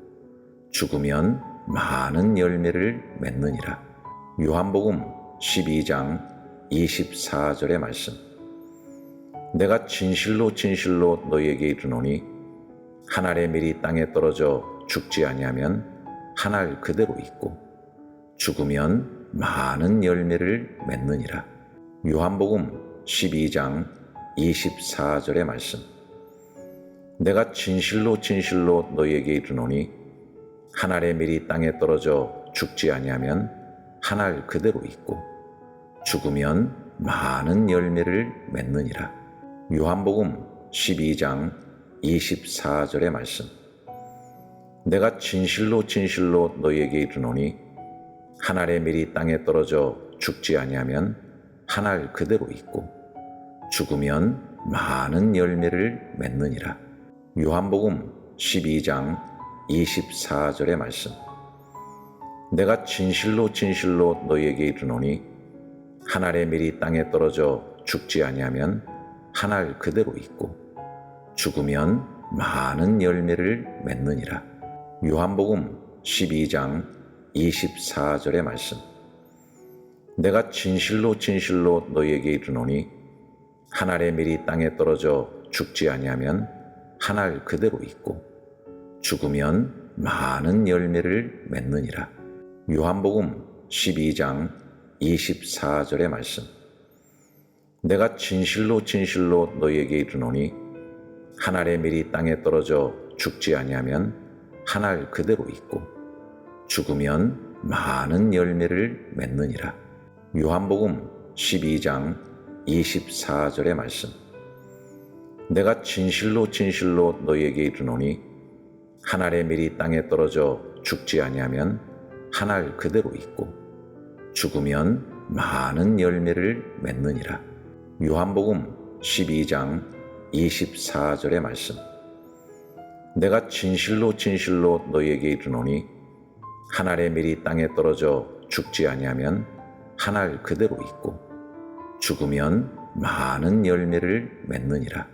죽으면 많은 열매를 맺느니라. 요한복음 12장 24절의 말씀. 내가 진실로 진실로 너희에게 이르노니 한 알의 밀이 땅에 떨어져 죽지 아니하면 한 알 그대로 있고 죽으면 많은 열매를 맺느니라. 요한복음 12장 24절의 말씀. 내가 진실로 진실로 너희에게 이르노니 한 알의 밀이 땅에 떨어져 죽지 아니하면 한 알 그대로 있고 죽으면 많은 열매를 맺느니라. 요한복음 12장 24절의 말씀. 내가 진실로 진실로 너희에게 이르노니 한 알의 밀이 땅에 떨어져 죽지 아니하면 한 알 그대로 있고 죽으면 많은 열매를 맺느니라. 요한복음 12장 24절의 말씀. 내가 진실로 진실로 너희에게 이르노니 한 알의 밀이 땅에 떨어져 죽지 아니하면 한 알 그대로 있고 죽으면 많은 열매를 맺느니라. 요한복음 12장 24절의 말씀. 내가 진실로 진실로 너희에게 이르노니 한 알의 밀이 땅에 떨어져 죽지 아니하면 한 알 그대로 있고 죽으면 많은 열매를 맺느니라. 요한복음 12장 24절의 말씀. 내가 진실로 진실로 너희에게 이르노니 한 알의 밀이 땅에 떨어져 죽지 아니하면 한 알 그대로 있고 죽으면 많은 열매를 맺느니라. 요한복음 12장 24절의 말씀. 내가 진실로 진실로 너희에게 이르노니 한 알의 밀이 땅에 떨어져 죽지 아니하면 한 알 그대로 있고 죽으면 많은 열매를 맺느니라. 요한복음 12장 24절의 말씀. 내가 진실로 진실로 너희에게 이르노니 한 알의 밀이 땅에 떨어져 죽지 아니하면 한 알 그대로 있고 죽으면 많은 열매를 맺느니라.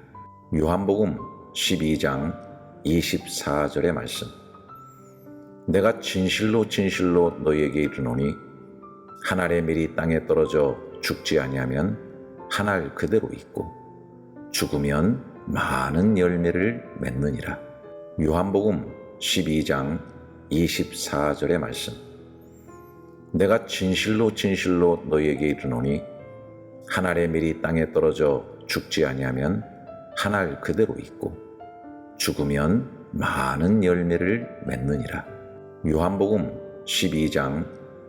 요한복음 12장 24절의 말씀. 내가 진실로 진실로 너희에게 이르노니 한 알의 밀이 땅에 떨어져 죽지 아니하면 한 알 그대로 있고 죽으면 많은 열매를 맺느니라. 요한복음 12장 24절의 말씀. 내가 진실로 진실로 너희에게 이르노니 한 알의 밀이 땅에 떨어져 죽지 아니하면 한 알 그대로 있고 죽으면 많은 열매를 맺느니라. 요한복음 12장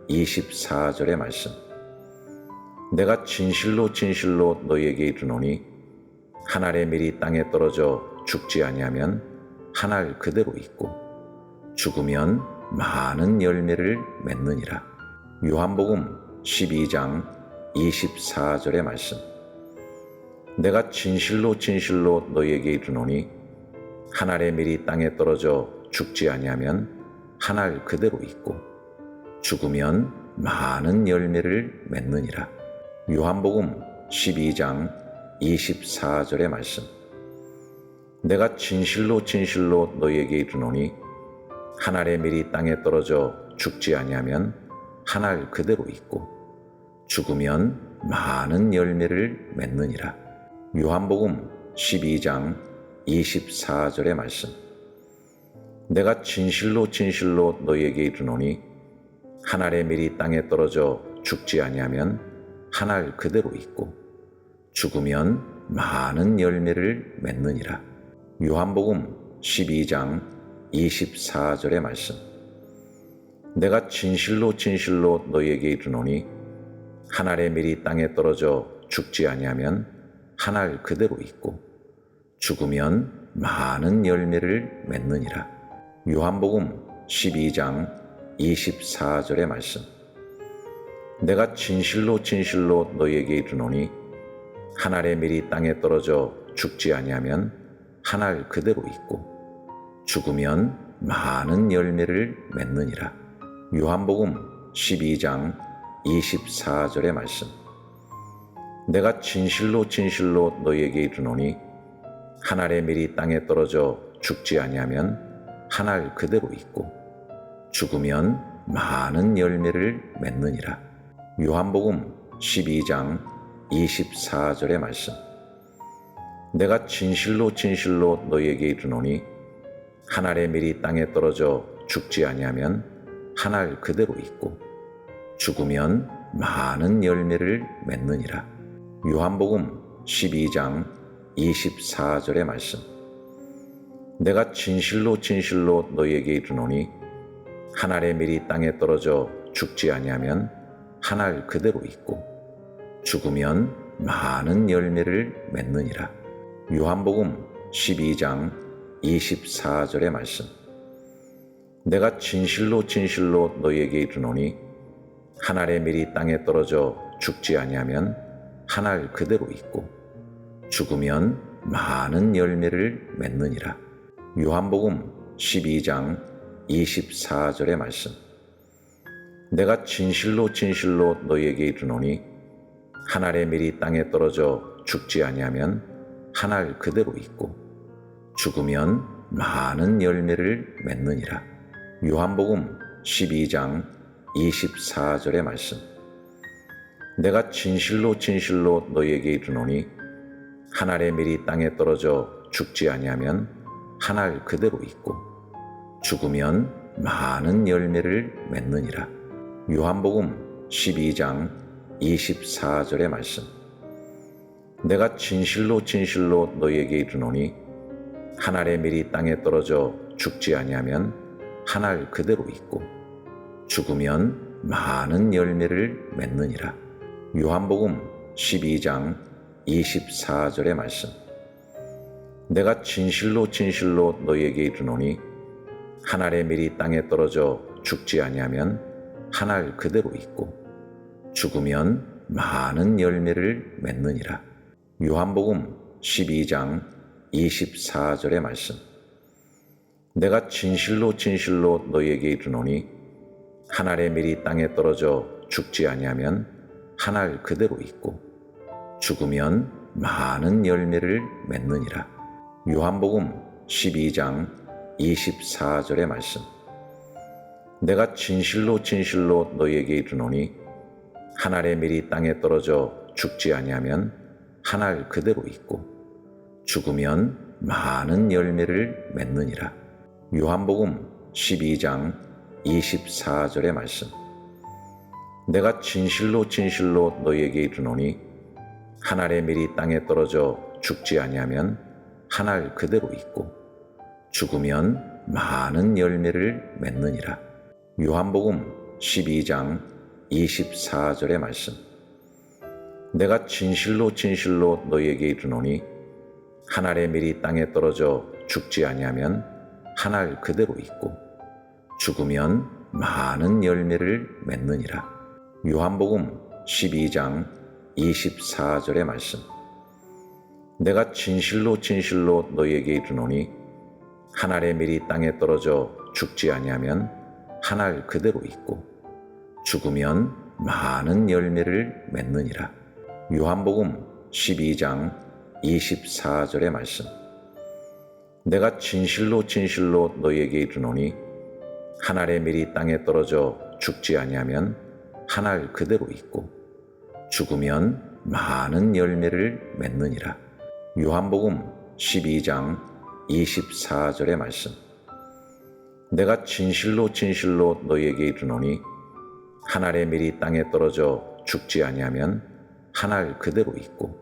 24절의 말씀. 내가 진실로 진실로 너희에게 이르노니 한 알의 밀이 땅에 떨어져 죽지 아니하면 한 알 그대로 있고 죽으면 많은 열매를 맺느니라. 요한복음 12장 24절의 말씀. 내가 진실로 진실로 너희에게 이르노니 한 알의 밀이 땅에 떨어져 죽지 아니하면 한 알 그대로 있고 죽으면 많은 열매를 맺느니라. 요한복음 12장 24절의 말씀. 내가 진실로 진실로 너희에게 이르노니 한 알의 밀이 땅에 떨어져 죽지 아니하면 한 알 그대로 있고 죽으면 많은 열매를 맺느니라. 요한복음 12장 24절의 말씀. 내가 진실로 진실로 너희에게 이르노니 한 알의 밀이 땅에 떨어져 죽지 아니하면 한 알 그대로 있고 죽으면 많은 열매를 맺느니라. 요한복음 12장 24절의 말씀. 내가 진실로 진실로 너희에게 이르노니 한 알의 밀이 땅에 떨어져 죽지 아니하면 한 알 그대로 있고 죽으면 많은 열매를 맺느니라. 요한복음 12장 24절의 말씀. 내가 진실로 진실로 너희에게 이르노니 한 알의 밀이 땅에 떨어져 죽지 아니하면 한 알 그대로 있고 죽으면 많은 열매를 맺느니라. 요한복음 12장 24절의 말씀. 내가 진실로 진실로 너희에게 이르노니 한 알의 밀이 땅에 떨어져 죽지 아니하면 한 알 그대로 있고 죽으면 많은 열매를 맺느니라. 요한복음 12장 24절의 말씀. 내가 진실로 진실로 너희에게 이르노니 한 알의 밀이 땅에 떨어져 죽지 아니하면 한 알 그대로 있고 죽으면 많은 열매를 맺느니라. 요한복음 12장 24절의 말씀. 내가 진실로 진실로 너희에게 이르노니 한 알의 밀이 땅에 떨어져 죽지 아니하면 한 알 그대로 있고 죽으면 많은 열매를 맺느니라. 요한복음 12장 24절의 말씀. 내가 진실로 진실로 너희에게 이르노니 한 알의 밀이 땅에 떨어져 죽지 아니하면 한 알 그대로 있고 죽으면 많은 열매를 맺느니라. 요한복음 12장 24절의 말씀. 내가 진실로 진실로 너희에게 이르노니 한 알의 밀이 땅에 떨어져 죽지 아니하면 한 알 그대로 있고 죽으면 많은 열매를 맺느니라. 요한복음 12장 24절의 말씀. 내가 진실로 진실로 너희에게 이르노니 한 알의 밀이 땅에 떨어져 죽지 아니하면 한 알 그대로 있고 죽으면 많은 열매를 맺느니라. 요한복음 12장 24절의 말씀. 내가 진실로 진실로 너희에게 이르노니 한 알의 밀이 땅에 떨어져 죽지 아니하면 한 알 그대로 있고 죽으면 많은 열매를 맺느니라. 요한복음 12장 24절의 말씀. 내가 진실로 진실로 너희에게 이르노니 한 알의 밀이 땅에 떨어져 죽지 아니하면 한 알 그대로 있고 죽으면 많은 열매를 맺느니라. 요한복음 12장 24절의 말씀. 내가 진실로 진실로 너희에게 이르노니 한 알의 밀이 땅에 떨어져 죽지 아니하면 한 알 그대로 있고 죽으면 많은 열매를 맺느니라. 요한복음 12장 24절의 말씀. 내가 진실로 진실로 너희에게 이르노니 한 알의 밀이 땅에 떨어져 죽지 아니하면 한 알 그대로 있고 죽으면 많은 열매를 맺느니라. 요한복음 12장 24절의 말씀. 내가 진실로 진실로 너희에게 이르노니 한 알의 밀이 땅에 떨어져 죽지 아니하면 한 알 그대로 있고 죽으면 많은 열매를 맺느니라. 요한복음 12장 24절의 말씀. 내가 진실로 진실로 너희에게 이르노니 한 알의 밀이 땅에 떨어져 죽지 아니하면 한 알 그대로 있고 죽으면 많은 열매를 맺느니라. 요한복음 12장 24절의 말씀. 내가 진실로 진실로 너희에게 이르노니 한 알의 밀이 땅에 떨어져 죽지 아니하면 한 알 그대로 있고 죽으면 많은 열매를 맺느니라. 요한복음 12장 24절의 말씀. 내가 진실로 진실로 너희에게 이르노니 한 알의 밀이 땅에 떨어져 죽지 아니하면 한 알 그대로 있고 죽으면 많은 열매를 맺느니라. 요한복음 12장 24절의 말씀. 내가 진실로 진실로 너희에게 이르노니 한 알의 밀이 땅에 떨어져 죽지 아니하면 한 알 그대로 있고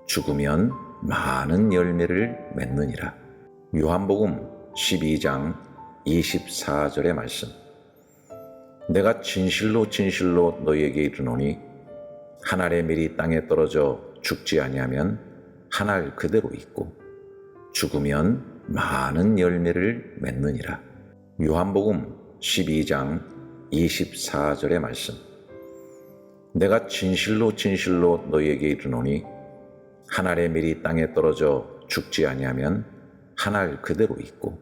죽으면 많은 열매를 맺느니라. 요한복음 12장 24절의 말씀. 내가 진실로 진실로 너희에게 이르노니 한 알의 밀이 땅에 떨어져 죽지 아니하면 한 알 그대로 있고 죽으면 많은 열매를 맺느니라. 요한복음 12장 24절의 말씀. 내가 진실로 진실로 너희에게 이르노니 한 알의 밀이 땅에 떨어져 죽지 아니하면 한 알 그대로 있고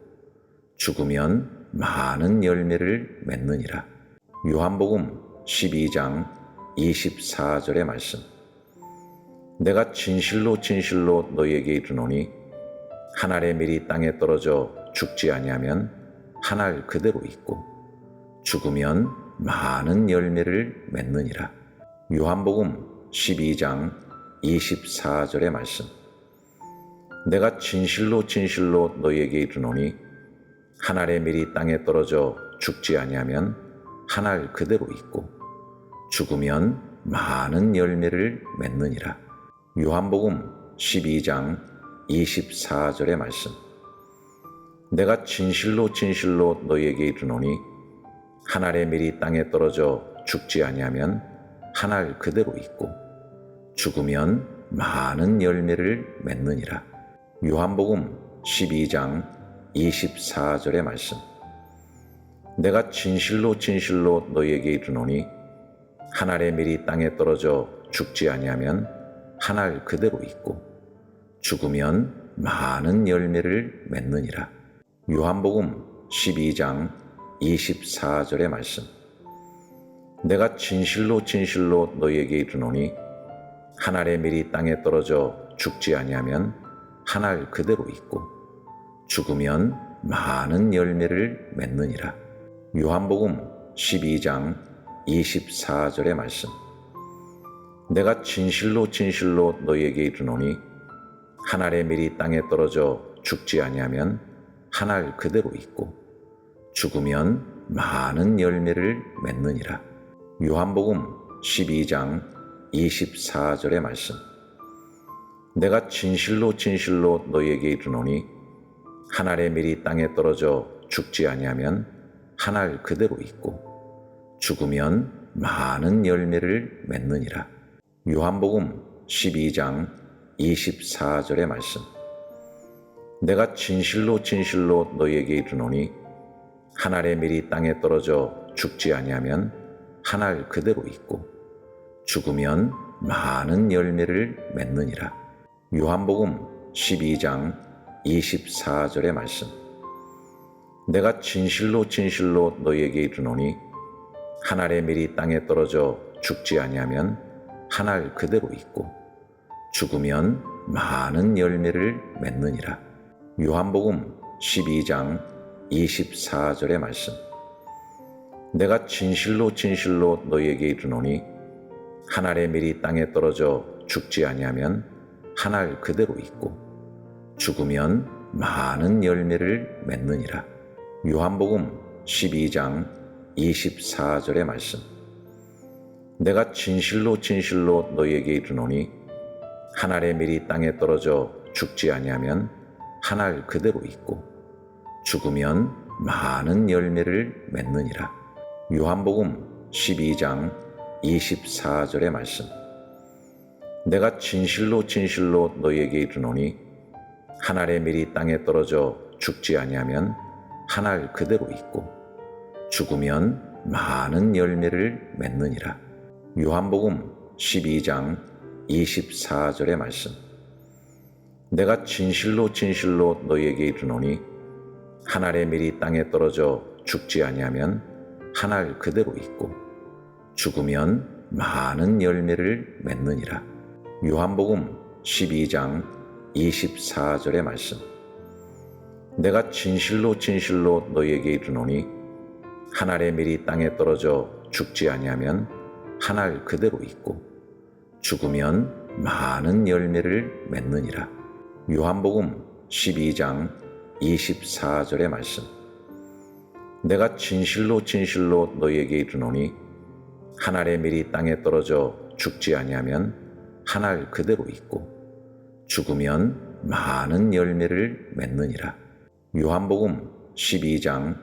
죽으면 많은 열매를 맺느니라. 요한복음 12장 24절의 말씀. 내가 진실로 진실로 너희에게 이르노니 한 알의 밀이 땅에 떨어져 죽지 아니하면 한 알 그대로 있고 죽으면 많은 열매를 맺느니라. 요한복음 12장 24절의 말씀. 내가 진실로 진실로 너희에게 이르노니 한 알의 밀이 땅에 떨어져 죽지 아니하면 한 알 그대로 있고 죽으면 많은 열매를 맺느니라. 요한복음 12장 24절의 말씀. 내가 진실로 진실로 너희에게 이르노니 한 알의 밀이 땅에 떨어져 죽지 아니하면 한 알 그대로 있고 죽으면 많은 열매를 맺느니라. 요한복음 12장 24절의 말씀. 내가 진실로 진실로 너희에게 이르노니 한 알의 밀이 땅에 떨어져 죽지 아니하면 한 알 그대로 있고 죽으면 많은 열매를 맺느니라. 요한복음 12장 24절의 말씀. 내가 진실로 진실로 너희에게 이르노니 한 알의 밀이 땅에 떨어져 죽지 아니하면 한 알 그대로 있고 죽으면 많은 열매를 맺느니라. 요한복음 12장 24절의 말씀. 내가 진실로 진실로 너희에게 이르노니 한 알의 밀이 땅에 떨어져 죽지 아니하면 한 알 그대로 있고 죽으면 많은 열매를 맺느니라. 요한복음 12장 24절의 말씀. 내가 진실로 진실로 너희에게 이르노니 한 알의 밀이 땅에 떨어져 죽지 아니하면 한 알 그대로 있고 죽으면 많은 열매를 맺느니라. 요한복음 12장 24절의 말씀. 내가 진실로 진실로 너희에게 이르노니 한 알의 밀이 땅에 떨어져 죽지 아니하면 한 알 그대로 있고 죽으면 많은 열매를 맺느니라. 요한복음 12장 24절의 말씀. 내가 진실로 진실로 너희에게 이르노니 한 알의 밀이 땅에 떨어져 죽지 아니하면 한 알 그대로 있고 죽으면 많은 열매를 맺느니라. 요한복음 12장 24절의 말씀. 내가 진실로 진실로 너희에게 이르노니 한 알의 밀이 땅에 떨어져 죽지 아니하면 한 알 그대로 있고 죽으면 많은 열매를 맺느니라. 요한복음 12장 24절의 말씀. 내가 진실로 진실로 너희에게 이르노니 한 알의 밀이 땅에 떨어져 죽지 아니하면 한 알 그대로 있고 죽으면 많은 열매를 맺느니라. 요한복음 12장 24절의 말씀. 내가 진실로 진실로 너희에게 이르노니 한 알의 밀이 땅에 떨어져 죽지 아니하면 한 알 그대로 있고 죽으면 많은 열매를 맺느니라. 요한복음 12장 24절의 말씀. 내가 진실로 진실로 너희에게 이르노니 한 알의 밀이 땅에 떨어져 죽지 아니하면 한 알 그대로 있고 죽으면 많은 열매를 맺느니라. 요한복음 12장 24절의 말씀. 내가 진실로 진실로 너희에게 이르노니 한 알의 밀이 땅에 떨어져 죽지 아니하면 한 알 그대로 있고 죽으면 많은 열매를 맺느니라. 요한복음 12장 24절의 말씀. 내가 진실로 진실로 너희에게 이르노니 한 알의 밀이 땅에 떨어져 죽지 아니하면 한 알 그대로 있고 죽으면 많은 열매를 맺느니라. 요한복음 12장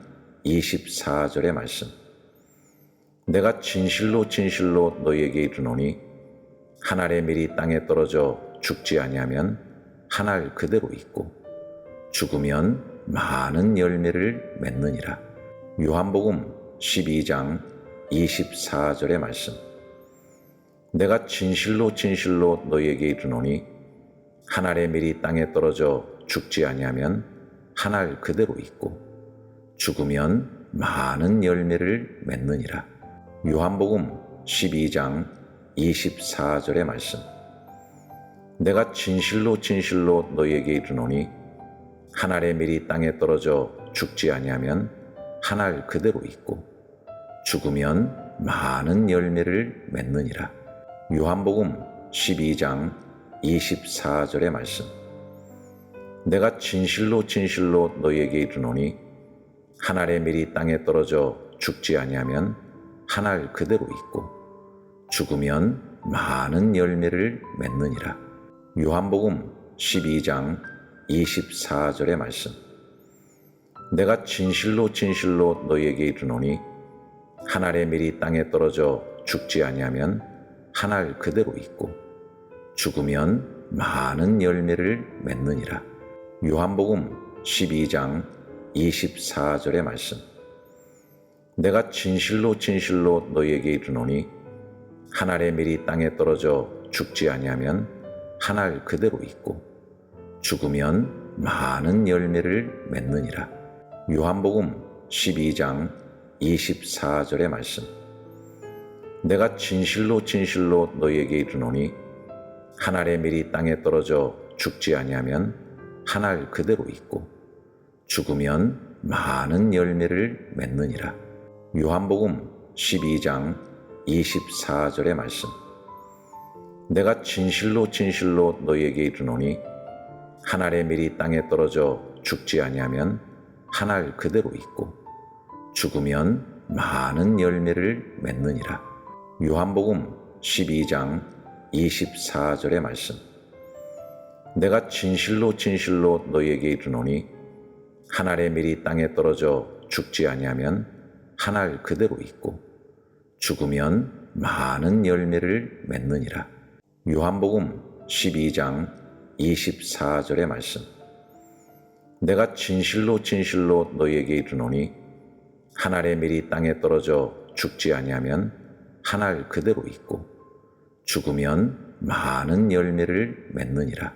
24절의 말씀. 내가 진실로 진실로 너희에게 이르노니 한 알의 밀이 땅에 떨어져 죽지 아니하면 한 알 그대로 있고 죽으면 많은 열매를 맺느니라. 요한복음 12장 24절의 말씀. 내가 진실로 진실로 너희에게 이르노니 한 알의 밀이 땅에 떨어져 죽지 아니하면 한 알 그대로 있고 죽으면 많은 열매를 맺느니라. 요한복음 12장 24절의 말씀. 내가 진실로 진실로 너희에게 이르노니 한 알의 밀이 땅에 떨어져 죽지 아니하면 한 알 그대로 있고 죽으면 많은 열매를 맺느니라. 요한복음 12장 24절의 말씀. 내가 진실로 진실로 너희에게 이르노니 한 알의 밀이 땅에 떨어져 죽지 아니하면 한 알 그대로 있고 죽으면 많은 열매를 맺느니라. 요한복음 12장 24절의 말씀. 내가 진실로 진실로 너희에게 이르노니 한 알의 밀이 땅에 떨어져 죽지 아니하면 한 알 그대로 있고 죽으면 많은 열매를 맺느니라. 요한복음 12장 24절의 말씀. 내가 진실로 진실로 너희에게 이르노니 한 알의 밀이 땅에 떨어져 죽지 아니하면 한 알 그대로 있고 죽으면 많은 열매를 맺느니라. 요한복음 12장 24절의 말씀. 내가 진실로 진실로 너희에게 이르노니 한 알의 밀이 땅에 떨어져 죽지 아니하면 한 알 그대로 있고 죽으면 많은 열매를 맺느니라. 요한복음 12장 24절의 말씀. 내가 진실로 진실로 너희에게 이르노니 한 알의 밀이 땅에 떨어져 죽지 아니하면 한 알 그대로 있고 죽으면 많은 열매를 맺느니라. 요한복음 12장 24절의 말씀. 내가 진실로 진실로 너희에게 이르노니 한 알의 밀이 땅에 떨어져 죽지 아니하면 한 알 그대로 있고 죽으면 많은 열매를 맺느니라. 요한복음 12장 24절의 말씀. 내가 진실로 진실로 너희에게 이르노니 한 알의 밀이 땅에 떨어져 죽지 아니하면 한 알 그대로 있고 죽으면 많은 열매를 맺느니라.